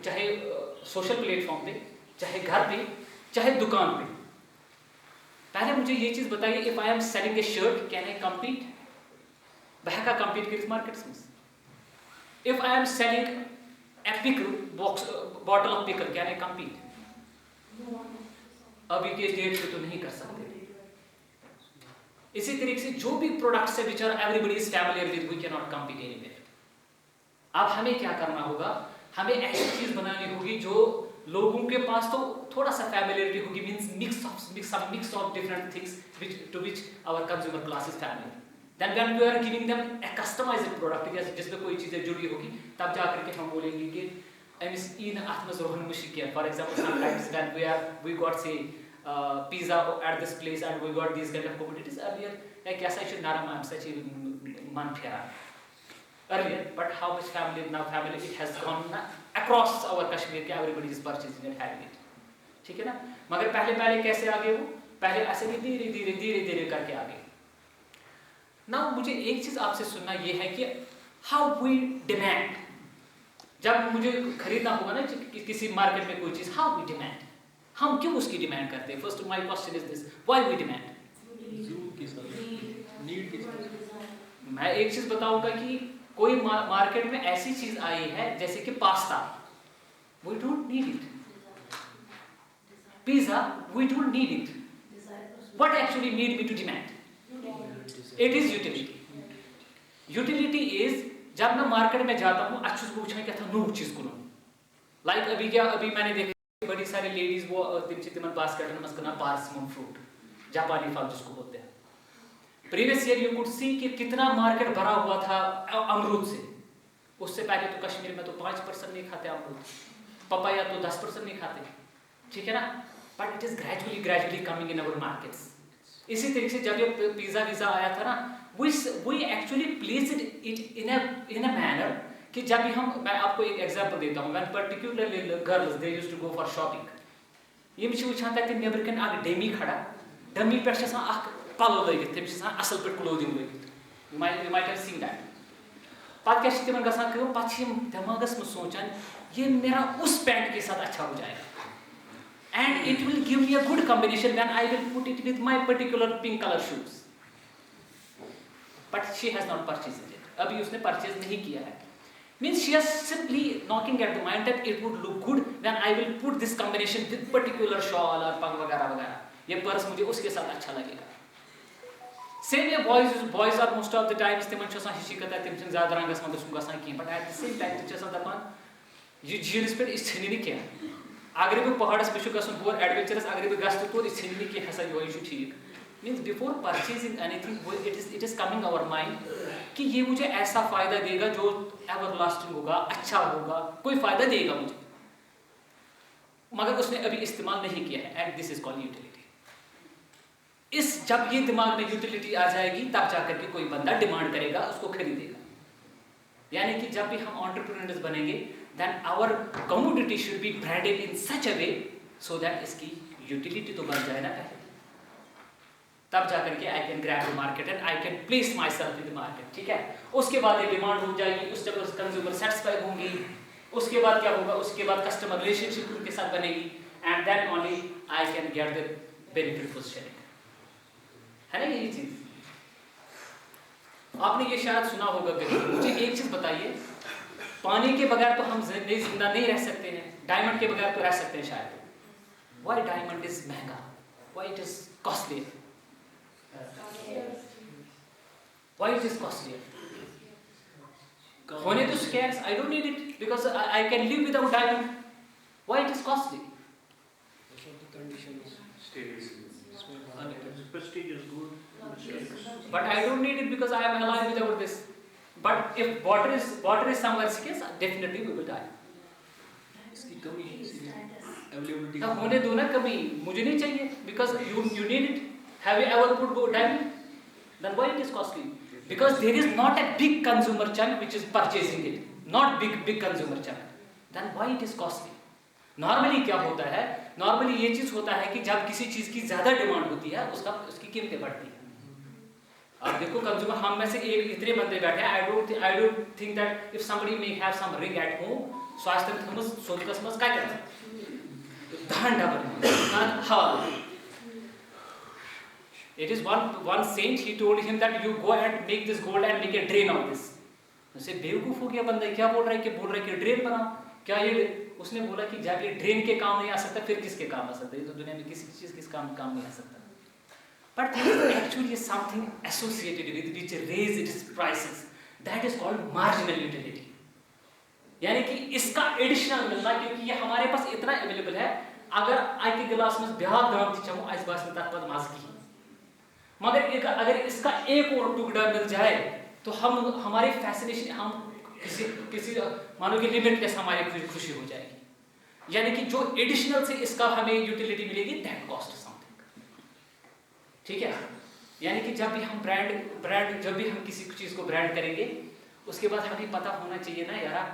S2: चाहे सोशल प्लेटफॉर्म पे, चाहे घर पे, चाहे दुकान पे, पहले मुझे ये चीज़ बताइए, if I am selling a shirt, can I compete? बहका compete किस markets में? If I am selling a pickle box, bottle of pickle, can I compete? अभी के डेट पे तो नहीं कर सकते. इसी तरीके से जो भी प्रोडक्ट्स है which are everybody is familiar with, we cannot compete anywhere. अब हमें क्या करना होगा? हमें ऐसी चीज़ बनानी होगी जो लोगों के पास तो थोड़ा सा familiarity होगी, means mix of different things to which our consumer class is familiar. Then when we are giving them a customized product, जिसमें कोई चीज़ें जुड़ी होगी, तब जाकर के हम बोलेंगे कि एमिस इन आत्मस रोहन मुश्किल. For example, sometimes when we got say pizza at this place and we got these kind of commodities earlier, like yes I should naram I'm such a man phera earlier, but how much family it has gone across our Kashmir कि everybody is purchasing and having it. ठीक है ना? मगर पहले कैसे आगे वो? पहले ऐसे नहीं धीरे करके आगे. Now मुझे एक चीज़ आपसे सुनना ये है कि how we demand. जब मुझे खरीदना होगा ना किसी मार्केट में कोई चीज़, how we demand. हम क्यों उसकी डिमांड करते हैं? First my question is this: why we demand? मैं एक चीज़ बताऊंगा कि कोई मार्केट में ऐसी चीज़ आई है जैसे कि pasta, we don't need it. Pizza, we don't need it. What actually need me to demand? It is utility. Utility is जब मैं मार्केट में जाता हूँ अच्छी से पूछना क्या था नूर चीज़ को लाइक अभी मैंने देखा बड़ी सारी लेडीज वो तिमचितिमन बास्केट में मस्कना पार्समन फ्रूट जापानी फल जिसको बोलते हैं. Previous year you could see कि कितना मार्केट भरा हुआ था अमरूद से. उससे पहले तो कश्मीर में तो 5% नहीं खाते अमरूद, पपाया तो 10% नहीं खाते. ठीक है ना? But it is gradually coming in our markets. इसी तरीके से जब ये पिज्जा वीजा आया था ना, we actually placed it in a manner कि जब भी मैं आपको एक एग्जांपल देता हूँ, when particularly girls they used to go for shopping, ये मुझे वुछान तक नेबर कन आग डेमी खड़ा, डमी पे से आग पलो लगित, तम से असल पे क्लोथिंग लगित. You might have seen that. पात क्या शिते मन गसान करो, पात हम दिमागस में सोचन ये मेरा उस पैंट के साथ अच्छा हो जाएगा. And it will give me a good combination when I will put it with my particular pink color shoes. But she has not purchased it. अभी उसने purchase नहीं किया है. Means she is simply knocking at the mind that it would look good when I will put this combination with particular shawl और पंग वगैरह. ये purse मुझे उसके साथ अच्छा लगेगा. Same way boys are most of the times तिमन छ आसान हिशी कता तिम छ ज्यादा रंगस मंद सुन गसान की, but at the same time तिम छ आसान दपान ये झीलस पे इस छनी नहीं किया अगर भी पहाड़स पे छु गसन बोर एडवेंचरस अगर भी गस्त तो इस छनी नहीं किया हसा यो छु ठीक means before purchasing anything it is coming our mind कि ये मुझे ऐसा फायदा देगा जो everlasting होगा, अच्छा होगा, कोई फायदा देगा मुझे, मगर उसने अभी इस्तेमाल नहीं किया है, and this is called utility. इस जब ये दिमाग में यूटिलिटी आ जाएगी तब जाकर के कोई बंदा डिमांड करेगा, उसको खरीदेगा. यानी कि जब भी हम एंटरप्रेन्योर्स बनेंगे then our commodity should be branded in such a way so that इसकी यूटिलिटी तो बन जाए ना पहले, तब जाकर के I can grab the market and I can place myself in the market. ठीक है, उसके बाद ये डिमांड हो जाएगी, उस जगह कंज्यूमर सेटिस्फाई होंगी, उसके बाद क्या होगा, उसके बाद कस्टमर रिलेशनशिप उनके साथ बनेगी and then only I can get the benefit for sharing. है ना यही चीज. आपने ये शायद सुना होगा कभी. मुझे एक चीज बताइए, पानी के बगैर तो हम जिंदा नहीं रह सकते हैं, डायमंड के बगैर तो रह सकते हैं शायद. Why diamond is महंगा? Why it is costly? Why it is costly? होने तो scarce, I don't need it because I can live without diamond. Why it is costly?
S3: Prestige is good.
S2: But I don't need it because I am alive without this. But if water is somewhere scarce, definitely we will die.
S3: इसकी कमी है, availability.
S2: तब होने दो ना कमी, मुझे नहीं चाहिए because you need it. Have you ever put diamond? Then why it is costly? Because there is not a big consumer chunk which is purchasing it. Not big consumer chunk. Then why it is costly? Normally क्या होता है, normally ये चीज होता है कि जब किसी चीज की ज्यादा डिमांड होती है उसकी कीमतें बढ़ती है. अब देखो कंज्यूमर हम में से इतने बंदे बैठे हैं, I don't think that if somebody may have some ring at home स्वास्थ्य थमस सोलकस मस काय करता दान डबल हाँ. It is one saint, he told him that you go and make this gold and make a drain of this. उसे बेवकूफ हो गया बंदा, क्या बोल रहा है कि ड्रेन बनाओ. क्या ये उसने बोला कि जब ये ड्रेन के काम नहीं आ सकता फिर किसके काम आ सकता है? ये तो दुनिया में किसी चीज किस काम नहीं आ सकता. But there is actually something associated with which raise its prices. That is called marginal utility. यानी कि इसका एडिशनल मिलना, क्योंकि ये हमारे पास इतना अवेलेबल है. अगर आई के गिलास में ब्याह दाम थी चाहूँ इस बात में ताकत मास्क की, मगर अगर इसका एक और टुकड़ा मिल जाए तो हम हमारे फैसिनेशन हम किसी मानो कि लिमिटलेस हमारी खुशी हो जाएगी. यानी कि जो एडिशनल से इसका हमें यूटिलिटी मिलेगी दैट कॉस्ट समथिंग. ठीक है, यानी कि जब भी हम ब्रांड जब भी हम किसी चीज को ब्रांड करेंगे उसके बाद हमें पता होना चाहिए ना यार,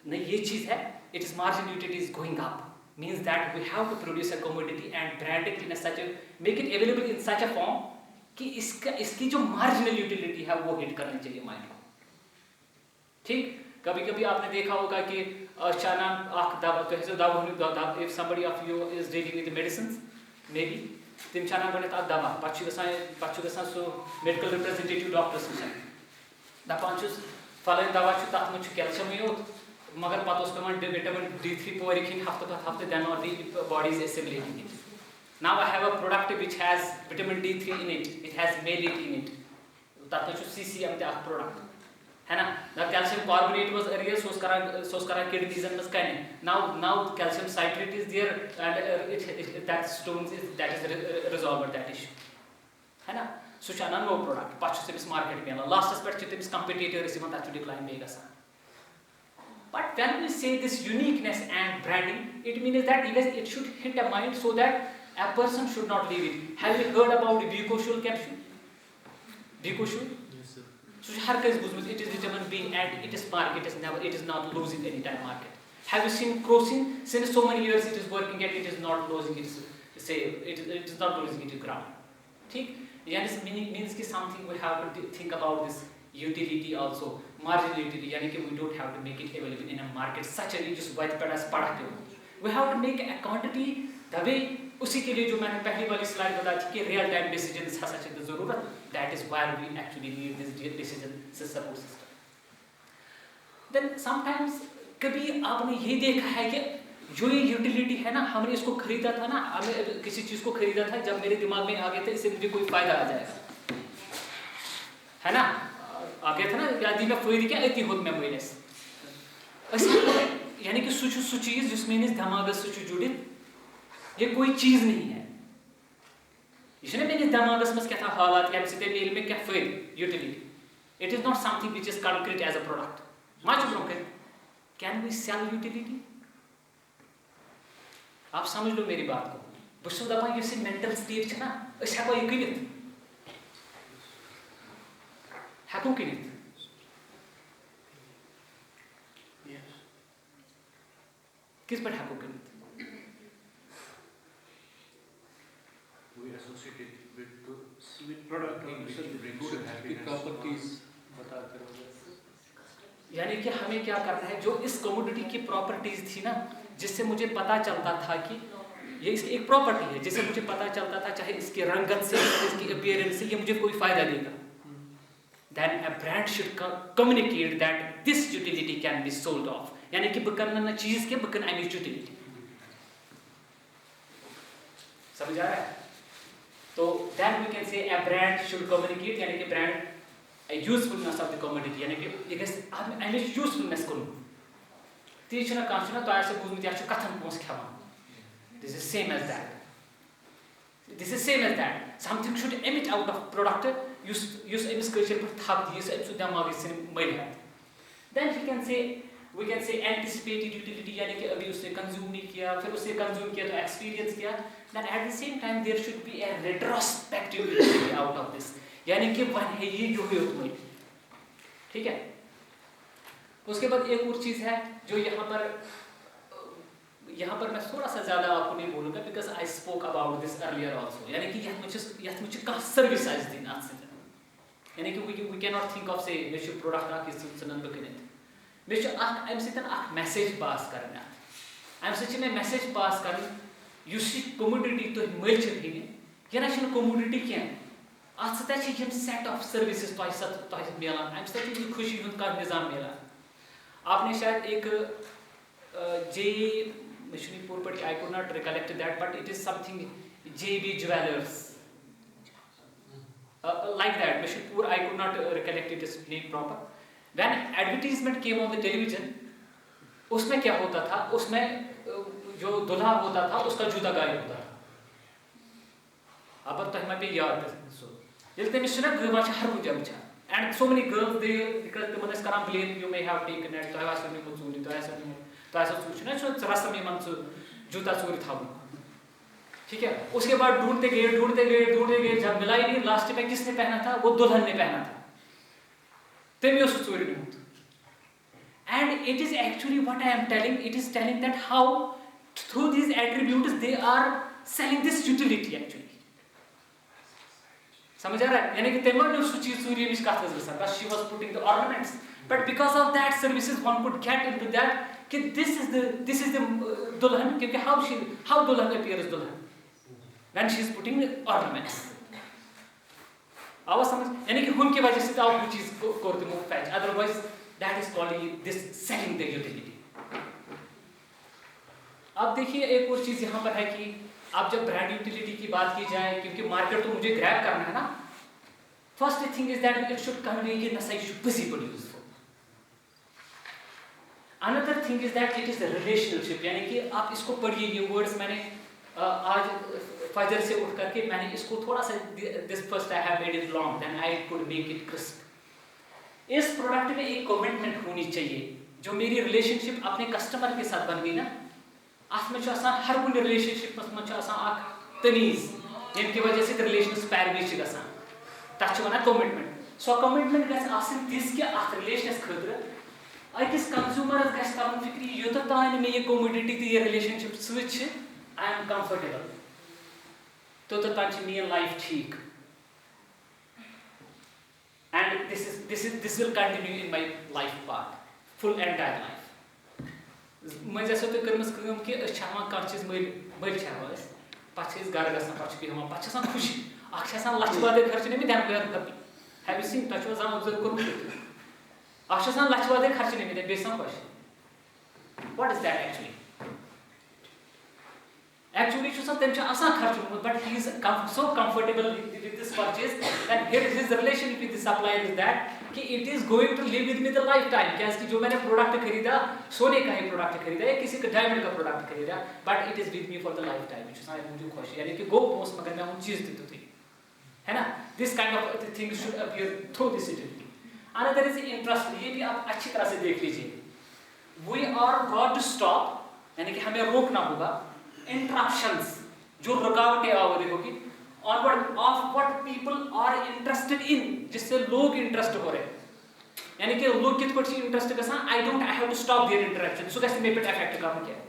S2: नहीं ये चीज है, it is margin utility is going up, means that we have to produce a commodity and brand it in a such a make it available in such a form कि इसकी जो मार्जिनल यूटिलिटी है वो hit करनी चाहिए mind को. ठीक, कभी कभी आपने देखा होगा कि चाना आख दवा तो ऐसे दवा if somebody of you is dealing with the medicines maybe तिम चाना बने तो दवा पच्चू गसान सो मेडिकल रिप्रेजेंटेटिव डॉक्टर्स निशान दपान छुस फलन दवा छु तथ में छु कैल्शियम योत मगर पत उस पेमन विटामिन D3 पोर खिन हफ्ते देन और the body is assimilating it. Now I have a product which has vitamin D3 in it. It has malate in it. तथ में छु CCM ते अख प्रोडक्ट है ना. The calcium carbonate was earlier source करा kidneys and skin. Now calcium citrate is there and that stones is resolved that issue. है ना. So chana no product. पाँच से इस market में आला. Last aspect चित्ते इस competitor इसी में ताचु decline में गसा. But when we say this uniqueness and branding, it means that it should hit a mind so that a person should not leave it. Have you heard about the Bucoshul capsule? Bucoshul?
S3: Yes, sir.
S2: So हर किस बुझ it is determined being and it is market it is not losing any time market. Have you seen Crocin? Since so many years it is working and it is not losing its it is not losing its ground. ठीक? यानी means कि something we have to think about this utility also, marginal utility. यानी कि we don't have to make it available in a market such a way just white पैसा पढ़ते हो. We have to make a quantity the way उसी के लिए जो मैंने पहली वाली स्लाइड बताई थी कि रियल टाइम डिसीजंस है सच जरूरत. That is why we actually need this decision support system. Then sometimes कभी आपने ये देखा है कि जो ये यूटिलिटी है ना, हमने इसको खरीदा था ना, हमने किसी चीज को खरीदा था, जब मेरे दिमाग में आ गया था इससे मुझे कोई फायदा आ जाएगा, है ना आगे था ना यदि मैं फ़ायदे क्या अति होत मैं वनस यानी कि सह चीज़ जिस मेनिस दिमागस सह जुड़ित ये कोई चीज़ नहीं है यह मेनिस दिमागस मज क्या हालात क्या मे मे क्या फ़ायदे utility it is not something which is concrete as a product मा ब्रो कैन वी सेल यूटिलिटी आप समझ लो मेरी बात को बहुत दपान यह मेंटल स्टेट है ना हेको यह कनित हेको कनित किस पे हेको कनित
S3: We associate it with
S4: product or
S3: which
S4: service,
S3: brings
S4: good
S3: you
S4: की
S3: happiness.
S4: properties बताते रहोगे।
S2: यानी कि हमें क्या करना है जो इस कमोडिटी की प्रॉपर्टीज थी ना जिससे मुझे पता चलता था कि ये इसकी एक प्रॉपर्टी है जिससे मुझे पता चलता था चाहे इसकी रंगत से इसकी अपीयरेंस से ये मुझे कोई फायदा देगा then a brand should communicate that this utility can be sold off यानी कि बकन ना चीज के बकन अमी यूटिलिटी समझ आ रहा है तो then we can say a brand should communicate यानी कि brand a usefulness of the commodity यानी कि ये गस अमी usefulness को ती छना कान छना तो ऐसे बुझ में या कथन पोस खावा this is same as that something should emit out of product use emis culture पर thap दी use emis दिमाग से मैल है then we can say anticipated utility यानी कि अभी उसने कंज्यूम नहीं किया फिर उसने कंज्यूम किया तो एक्सपीरियंस किया then at the same time there should be a retrospective utility out of this यानी कि वन है ये जो है तुम्हें ठीक है उसके बाद एक और चीज है जो यहाँ पर मैं थोड़ा सा ज़्यादा आपको नहीं बोलूँगा because I spoke about this earlier also यानी कि यह मुझे कहाँ सर्विस आज दिन आज से यानी कि we can not think of say may product आख सन बकनित मे अम सत मैसेज पास करना अम समें मैसेज पास कर कमोडिटी तुम मल ये ना कमोडिटी कह अत सत सेट ऑफ सर्विसेज मिलान अम सत खुशी हूँ कह निज़ाम मिलान आपने शायद एक जे पूर पट I could not recollect that but it is something JB Jewelers like that Mishpur I could not recollect it is name proper when advertisement came on the television उसमें क्या होता था उसमें जो दुल्हा होता था उसका जूता गायब होता था अब तो हमें पे याद सो ये तो मिश्रा गवा हर कुछ अच्छा and so many girls they because the mothers can blame you may have taken it तो ऐसा नहीं मुझे तो ऐसा नहीं तो ऐसा सोचना है तो रास्ते में मन से जूता चोरी था ठीक है उसके बाद ढूंढते गए जब मिला ही नहीं लास्ट में किसने पहना था वो दुल्हन ने पहना था तभी उसको चोरी नहीं होती and it is actually what I am telling it is telling that how through these attributes they are selling this utility actually समझ आ रहा है यानी कि तेमर ने उस चीज चोरी मिस काथ गसन बस she was putting the ornaments but because of that services one could get into that कि this is the दुल्हन क्योंकि how दुल्हन appears दुल्हन when she is putting the ornaments आवाज समझ यानी कि हम की वजह से आप वो चीज करते हो fetch otherwise that is called this selling the utility अब देखिए एक और चीज यहाँ पर है कि आप जब ब्रांड यूटिलिटी की बात की जाए क्योंकि मार्केट तो मुझे ग्रैब करना है ना first thing is that it should convey ये नसाई should visible useful another thing is that it is the relationship यानी कि आप इसको पढ़िए ये वर्ड्स मैंने आज फजर से उठ करके मैंने इसको थोड़ा सा this first I have made it long then I could make it crisp इस प्रोडक्ट में एक कमिटमेंट होनी चाहिए जो मेरी रिलेशनशिप अपने कस्टमर के साथ बन गई ना अत में हर कुछ रिलेशनशिप मज तमीज यम की वजह से रिलेशन पैरवी तथ वन कमिटमेंट सो कमिटमेंट गस कि अत रिलेशनस खतर अकिस कंज्यूमरस गस कर फिक्र योत तान मे यह कमोडिटी तो यह रिलेशनशिप सही आई एम कंफर्टेबल तोत तान मेन लाइफ ठीक and this will continue in my life part full entire life मज तो कर्म कि कह चीज मल पे गर गसान पे खुशी लक्ष वादे खर्च नहीं दैन हैव यू सीन तुम ऑब्जर्व कर लक्ष वादे खर्च नहीं बे खुश what is that actually Actually, but he is so comfortable with this purchase that his relationship with the supplier is that it is going to live with me the lifetime. Because जो मैंने product खरीदा, सोने का ही product खरीदा या किसी का diamond का product खरीदा, but it is with me for the lifetime. मुझे खुशी यानी कि go post मगर मैं उन चीज़ देती थी, है ना? This kind of things should appear through this utility. Another is interest. ये भी आप अच्छी तरह से देख लीजिए. We are got to stop, यानी कि हमें रोकना होगा interruptions जो रुकावटें आवाज़ होगी of what people are interested in, जिससे लोग interest हो रहे हैं, यानी कि लोग कित पर interest करना, I have to stop their interaction, so कैसे मेरे पे affect करना क्या है?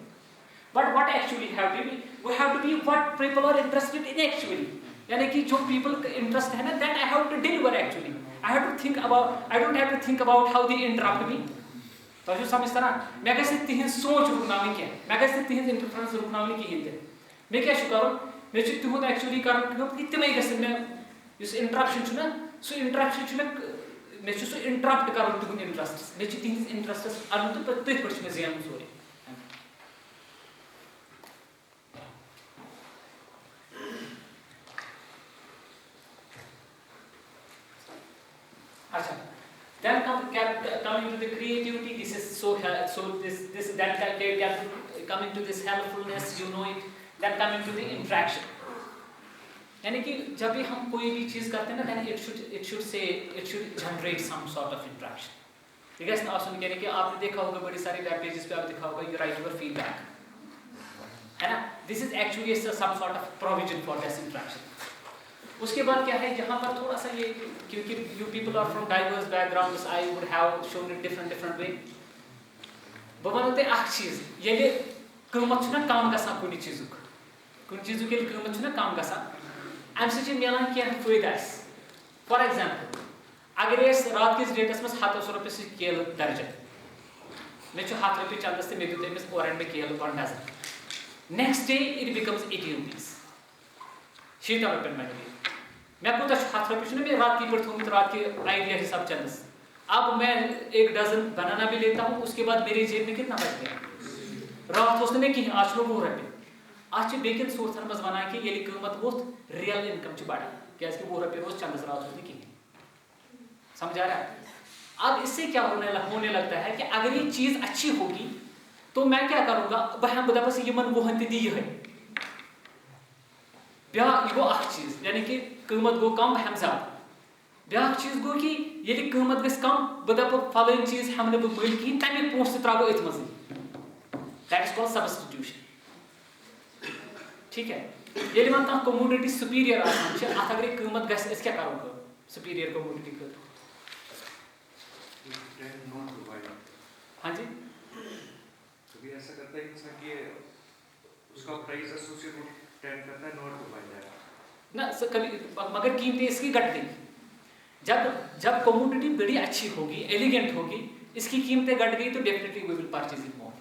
S2: But what actually have to be? We have to be what people are interested in actually, यानी कि जो people interest है ना, that I have to deliver actually. I don't have to think about how they interrupt me. तो जो समझता ना, मैं कैसे तीन सोच रुकनावी क्या, मैं कैसे तीन इंटरफेरेंस रुकनावी की हिंदे, मैं क्या शुक्र मैं चित्त हूँ एक्चुअली कारण कि इतने ही कैसे मैं इस इंटरप्शन चुना, सो इंटरप्शन चुना मैं चुना इंटरप्ट करूँ तुम इंटरेस्ट, मैं चित्त तीन इंटरेस्ट आलू तो प्रत्येक पर्च में ज़्यादा सोरे. अच्छा. Then coming to the creativity, this is coming to this helpfulness, you know it. Then coming to the interaction. यानी कि जब भी हम कोई भी चीज़ करते हैं ना, then it should generate some sort of interaction. Because ना आसन कहने कि आपने देखा होगा बड़ी सारी web pages पे आपने देखा होगा you write your feedback, है ना? This is actually some sort of provision for this interaction. उसके बाद क्या है यहाँ पर थोड़ा सा ये क्योंकि you people are from diverse backgrounds, I would have shown it different way. बवालते आख चीज़ ये ले कीमत चुना काम का सा कुनी चीज़ों के लिए कीमत चुना काम का सा I'm such a मेलान क्या फ़ायदा है. For example, अगर ये रात के डेट्स में 700 रुपये से केल दर्जन, मैं जो 7 रुपये चलते हैं मैं दूसरे में ओरेंट में केल 1 dozen. Next day it becomes 80 rupees. 7 रुपये में मैं आपको 7 रुपये चुने मैं रात की पर थोड़ी रात के आइडिया हिसाब चलते हैं. अब मैं 1 डज़न बनाना भी लेता हूँ, उसके बाद मेरी जेब में कितना बच गया? रात होने में कि आज लोग वो रहे आज के बेकिन सोच मज वन कि ये कीमत वो रियल इनकम बढ़ा क्या वो रुपये रोज चंदस रात होती कि समझ आ रहा है. अब इससे क्या होने लगता है कि अगर ये चीज़ अच्छी होगी तो मैं क्या करूँगा बह बदा बस ये मन वहन दी है ब्या गो अख चीज़ यानी कि कीमत गो कम हम ज़्यादा. ब्या चीज़ गो कि ये कीमत गस कम बदा फलन चीज़ हम ने मिल कहीं तमिक पोस्ट त्रो अथ मज. That is called substitution. ठीक है. ये कमोडिटी सुपीरियर अत अगर कीमत गस क्या करो सुपीरियर कमोडिटी कर. हाँ जी.
S4: कभी ऐसा करता है इंसान कि उसका प्राइस एसोसिएट टेंड करता है नॉट टू बाय दैट
S2: ना कभी मगर कीमतें इसकी घट गई. जब कमोडिटी बड़ी अच्छी होगी एलिगेंट होगी इसकी कीमतें घट गई तो definitely we will purchase it more.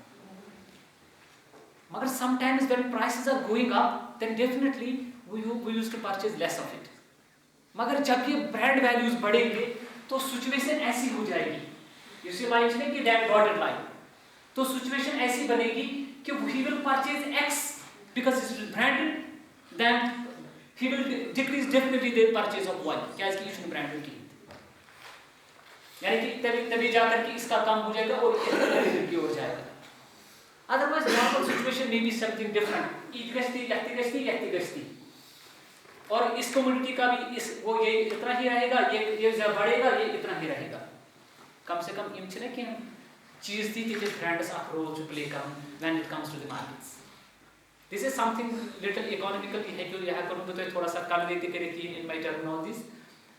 S2: मगर sometimes when prices are going up then definitely we used to purchase less of it. मगर जब ये ब्रांड वैल्यूज बढ़ेंगे तो सिचुएशन ऐसी हो जाएगी. You see line है कि that dotted line. तो सिचुएशन ऐसी बनेगी कि we will purchase X because it is branded, then he will decrease definitely the purchase of Y. क्या इसकी इसने ब्रांड की यानी कि तभी जाकर के इसका काम हो जाएगा और की ओर जाएगा. Otherwise, normal situation may be something different. गश्ती और इस कम्युनिटी का भी इस वो ये इतना ही रहेगा ये बढ़ेगा ये इतना ही रहेगा. कम से कम इम छे कि चीज दी ती brands of role to play come when it comes to the markets. This is something little economical है कि यहाँ करूँ तो थोड़ा सा कल देती करी थी in my terminologies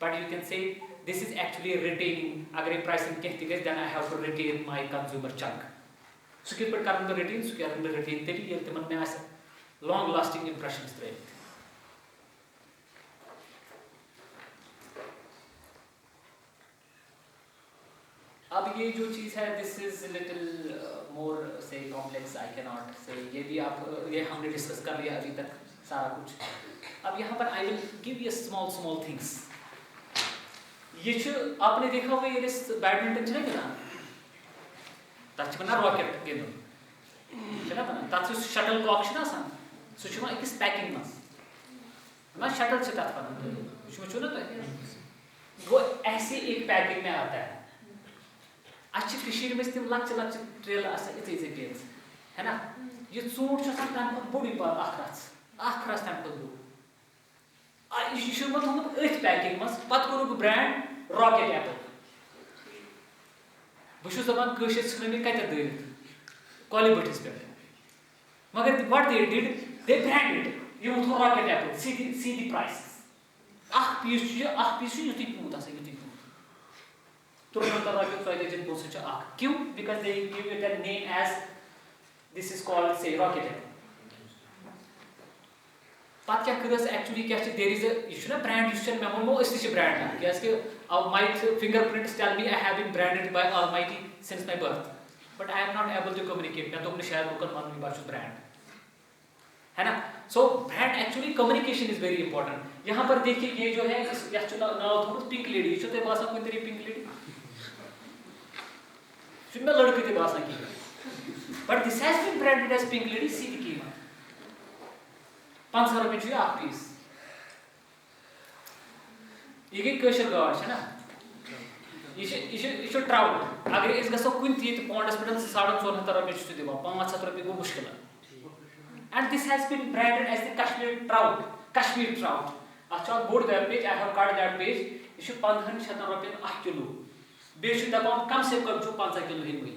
S2: but you can say this is actually retaining अगर प्राइसिंग कहती गई then I have to retain my consumer chunk. Sukir per karun the retain, sukir the retain teri yel teman me as long lasting impressions there. अब ये जो चीज़ है this is a little more say complex. I cannot say ये भी आप ये हमने discuss कर लिया अभी तक सारा कुछ. अब यहाँ पर I will give you small things. ये जो आपने देखा होगा ये बैडमिंटन चलेगा ना तच बना रॉकेट गेंद चला बना तच शटल कॉक छना सान सो छुमा एक पैकिंग मस मैं शटल से तक बना छुमा छुना तो वो ऐसे एक पैकिंग में आता है अच्छी कशीर में तिम लक्ष्य ट्रेल आसान इतने पेज है ना ये ूट तम बोड़ी पार अखरस तम बो यह थोमुत अथ पैकिंग मज पत कोर ब्रांड रॉकेट एप्पल बहुत दपान कत दरित कॉली बटिस पे मगर what they did they branded ये थो रॉकेट एप्पल सी प्राइस पीस युत पूत आसान युत पूत 300 रॉकेट पोस्ट क्यों because they give it a name as this is called say rocket apple pat kya kras actually kya there is a you know brand you should memo is brand yes my fingerprints tell me I have been branded by Almighty since my birth but I am not able to communicate मैं तो अपने शायद local मालूम बात brand है ना so brand actually communication is very important यहाँ पर देखिए ये जो है यह चुना नाव थोड़ा पिंक लेडी जो ते बासा कोई तेरी पिंक लेडी सुन मैं लड़की ते बासा की but this has been branded as pink lady see the कीमत 500 रुपए चाहिए आप पीस ये कशर गाड़ है ना ये ट्राउट अगर इस गसो कुन तीत पॉन्डस पे 450 रुपए छ दिवा 500 रुपए गो मुश्किल and this has been branded as the Kashmir trout अच्छा board that page I have cut that page ये 15 रुपए 1 किलो बेच दबान कम से कम जो 5 किलो ही हुई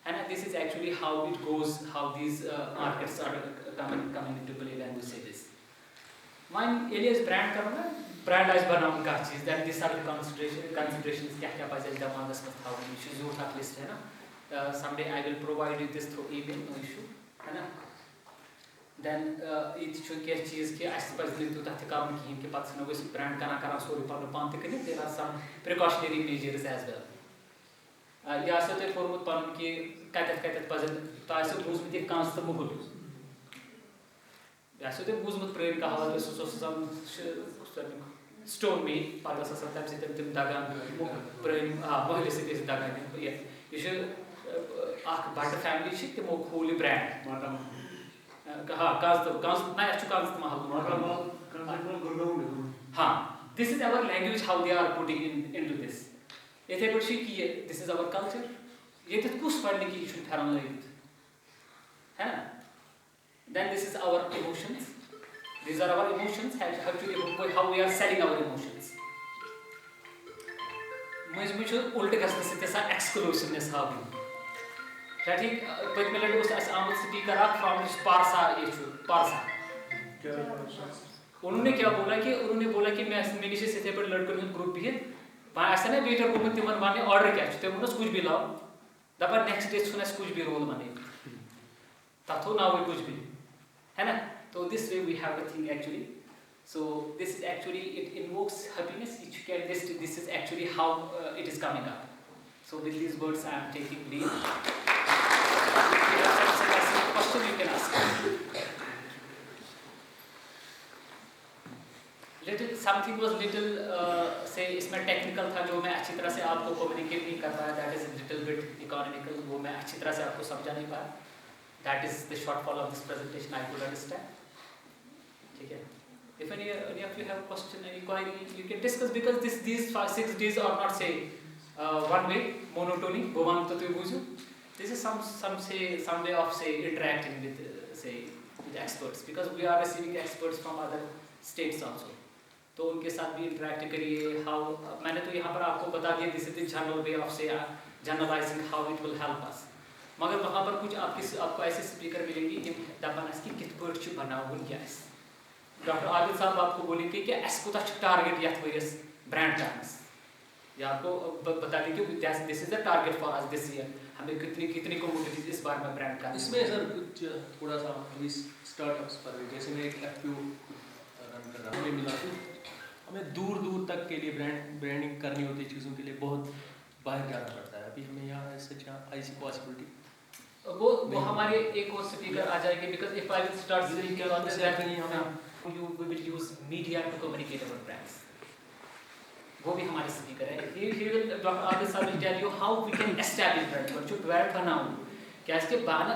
S2: and this is actually how it goes how these markets are coming into play when we say this mine alias brand karna brand as बनाऊं का चीज that these are the considerations क्या पास demand का था वो issue जो था list है ना someday I will provide you this through email no issue है ना then it should get चीज के ऐसे पर लिख तो तक काम की इनके पास ना वो brand करा सॉरी पर पांच तक नहीं there are some precautionary measures as well या सते फॉर्मत पान की कतत पजन तास बुझमत ये कांस त मुहुल या सते बुझमत प्रेम का हवाले सो सम स्टोन में पागा स तम से तम दगान प्रेम महले से इस दगान ये बड़ फैमिली छ तिमो खोल ब्रांड हां कांस ना अच्छु कांस महल हां this is our language how they are putting into this इथे पछी कि दिस इज आवर कल्चर ये तो कुछ पढ़ने की इशू फरन लगित है ना then this is our emotions these are our emotions how we are selling our emotions मुझे उल्टे गसने से तसा एक्सक्लूसिवनेस हावी ठीक पहले लड़े उस आमद स्पीकर आप फ्रॉम पारसा इशू पारसा उन्होंने क्या बोला कि मैं मेरे से थे पर लड़कों का ग्रुप भी है ऐसा नहीं वेटर को मत मन माने ऑर्डर क्या छते मुनस कुछ भी लाओ दपर नेक्स्ट डे सुनस कुछ भी रोल माने ताथो ना वो कुछ भी है ना तो this way we have a thing actually so this is actually it invokes happiness which you can this is actually how it is coming up so with these words I am taking leave if you have some question you can ask little something was little say इसमें technical था जो मैं अच्छी तरह से आपको communicate नहीं कर पाया that is a little bit economical वो मैं अच्छी तरह से आपको समझा नहीं पाया that is the shortfall of this presentation I could understand ठीक है if any of you have a question any query you can discuss because these 6 days are not say one way monotony boman to tu buju this is some way of say interacting with say with experts because we are receiving experts from other states also तो उनके साथ भी interact करिए how मैंने तो यहाँ पर आपको बता दिया this is the general way of से generalizing how it will help us मगर वहाँ पर कुछ आपको ऐसे स्पीकर मिलेंगे जिन दपान की कित पट छु बनाउन क्या डॉक्टर आदिल साहब आपको बोलेंगे कि एस को टारगेट यथ वरियस ब्रांड टाइम्स या आपको बता दें कि this is the target for us this year हमें कितनी कमोडिटीज इस बार में ब्रांड का
S3: इसमें सर कुछ थोड़ा सा अभी स्टार्टअप्स पर जैसे मैं एक एफपीओ रन कर रहा हूँ मिला हमें दूर तक के लिए ब्रांडिंग करनी होती है चीज़ों के लिए बहुत बाहर जाना पड़ता है अभी हमें यहाँ सच ऐसी पॉसिबिलिटी
S2: वो हमारे एक और स्पीकर आ जाएंगे because if I will start speaking on this that we will use media to communicate our brands वो भी हमारे स्पीकर है he will Dr. Adil Sir will tell you how we can establish brand जो brand बनाऊं क्या इसके बान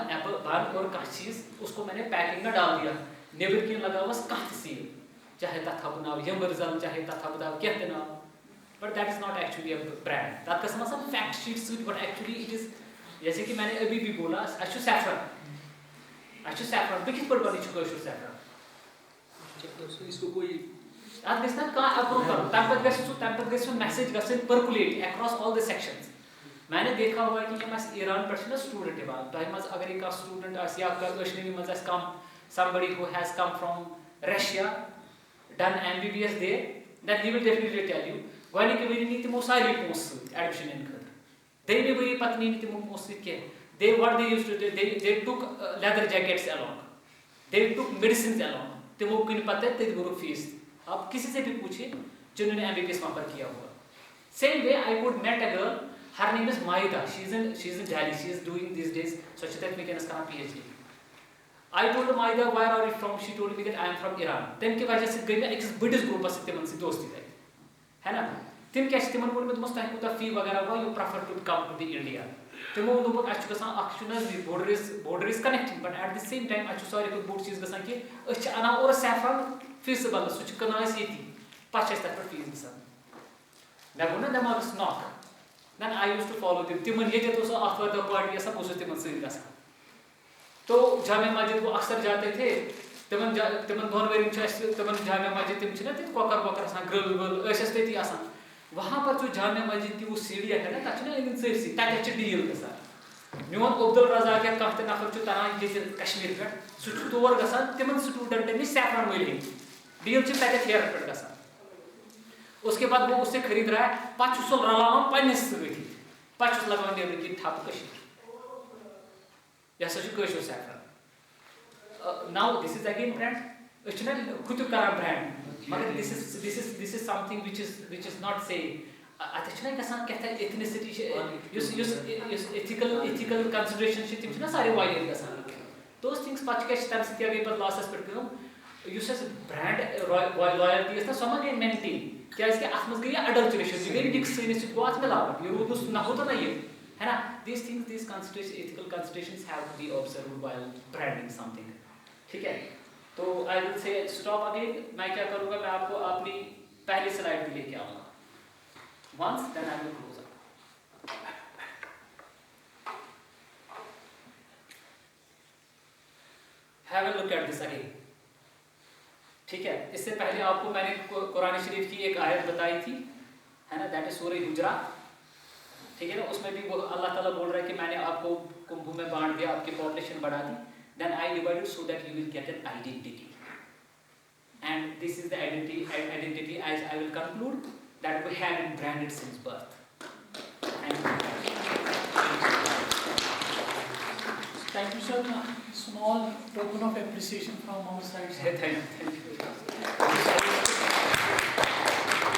S2: और कह चीज उसको मैंने पैकिंग में डाल दिया नेबर किन लगा बस कह सील चाहे तथा बनाओ यमरजल चाहे तथा बनाओ कहते ना but that is not actually a brand that का समझ सब fact sheets but actually it is जैसे कि मैंने अभी भी बोला अच्छु सैफरन बिकिस पर बनी चुका है सैफरन
S3: इसको कोई
S2: at this time का अप्रूव करो तब गैस मैसेज गसन percolate across all the sections मैंने देखा हुआ है कि ये मस ईरान पर ना स्टूडेंट इवान तो मस अगर एक स्टूडेंट आस या अशनी मस कम somebody who has come from Russia done MBBS there then he will definitely tell you gwani ke veri niti mo sari pos admission in khad they ne veri patni niti mo pos ke they what they used to do they took leather jackets along they took medicines along ते वो किन पता है ते गुरु fees आप किसी से भी पूछिए जिन्होंने MBBS वहाँ पर किया हुआ same way I could met a girl her name is Maida she's in Delhi she is doing these days Swachhata Mechanics का PhD I told Maida where are you from she told me that I am from Iran तम की वजह से गई मैं एक बिडिस group से तिमन से दोस्ती थी है ना तिम क्या तिमन बोल में दोस्त है कुछ फी वगैरह हुआ you prefer to come to the India तिमो Deepak अच्छु गसान अक्चुनस border is connecting but at the same time अच्छु सारी कुछ बोर्ड चीज गसान कि अच्छ अना और सैफरन फीस बल सुच कनास येती पाछे तक पर फीस गसान मैं बोलना दिमाग knock then I used to follow them तिमन ये तो सो अखबार द पार्टी सब उस तिमन से गसान तो जामे मस्जिद को अक्सर जाते थे तिमन दोन वेरिंग तिमन जामे मस्जिद तिम छना तिम कोकर आसान ग्रिल विल ऐसे थी आसान वहां पर जो जामे मस्जिद की वो सीढ़ियां है ना तचना इन से तक डील गसान मियोन अब्दुल रज़ाक या कहते नफर जो तना ये कश्मीर पे सु तोर गसान तिमन स्टूडेंट ने सैफरन मिली डील छ तक हेयर पे गसान उसके बाद वो उससे खरीद रहा है पाचुसल रलावन पन्निस सती पाचुस लगावन नेबर की थाप कश्मीर यह सच saffron now this is again brand अच्छना खुद करा ब्रांड मगर this is something which is not say अच्छा ना कसान कहता है ethnicity यूस ethical consideration से तिम ना सारे वायलेट कसान those things पच के तम से आगे पर लॉसेस पर कम यूस एस ब्रांड लॉयल्टी इस ना सम के मेंटेन क्या इसके आत्मस गई अडल्ट्रेशन गई डिक्स से निश्चित बात में लाभ ये वो तो ना होता ना ये है ना these things these considerations ethical considerations have to be observed while branding something ठीक है तो I will say stop again मैं क्या करूंगा मैं आपको अपनी पहली स्लाइड भी लेके आऊंगा once then I will close up have a look at this again ठीक है इससे पहले आपको मैंने कुरान शरीफ की एक आयत बताई थी है ना दैट इज सूरह हुजरात ठीक है ना उसमें भी वो अल्लाह ताला बोल रहा है कि मैंने आपको कुंभों में बांट दिया आपकी पॉपुलेशन बढ़ा दी then I divided so that you will get an identity and this is the identity as I will conclude that we have been branded since birth.
S1: Thank you sir. Small token of appreciation from our side.
S2: Thank you.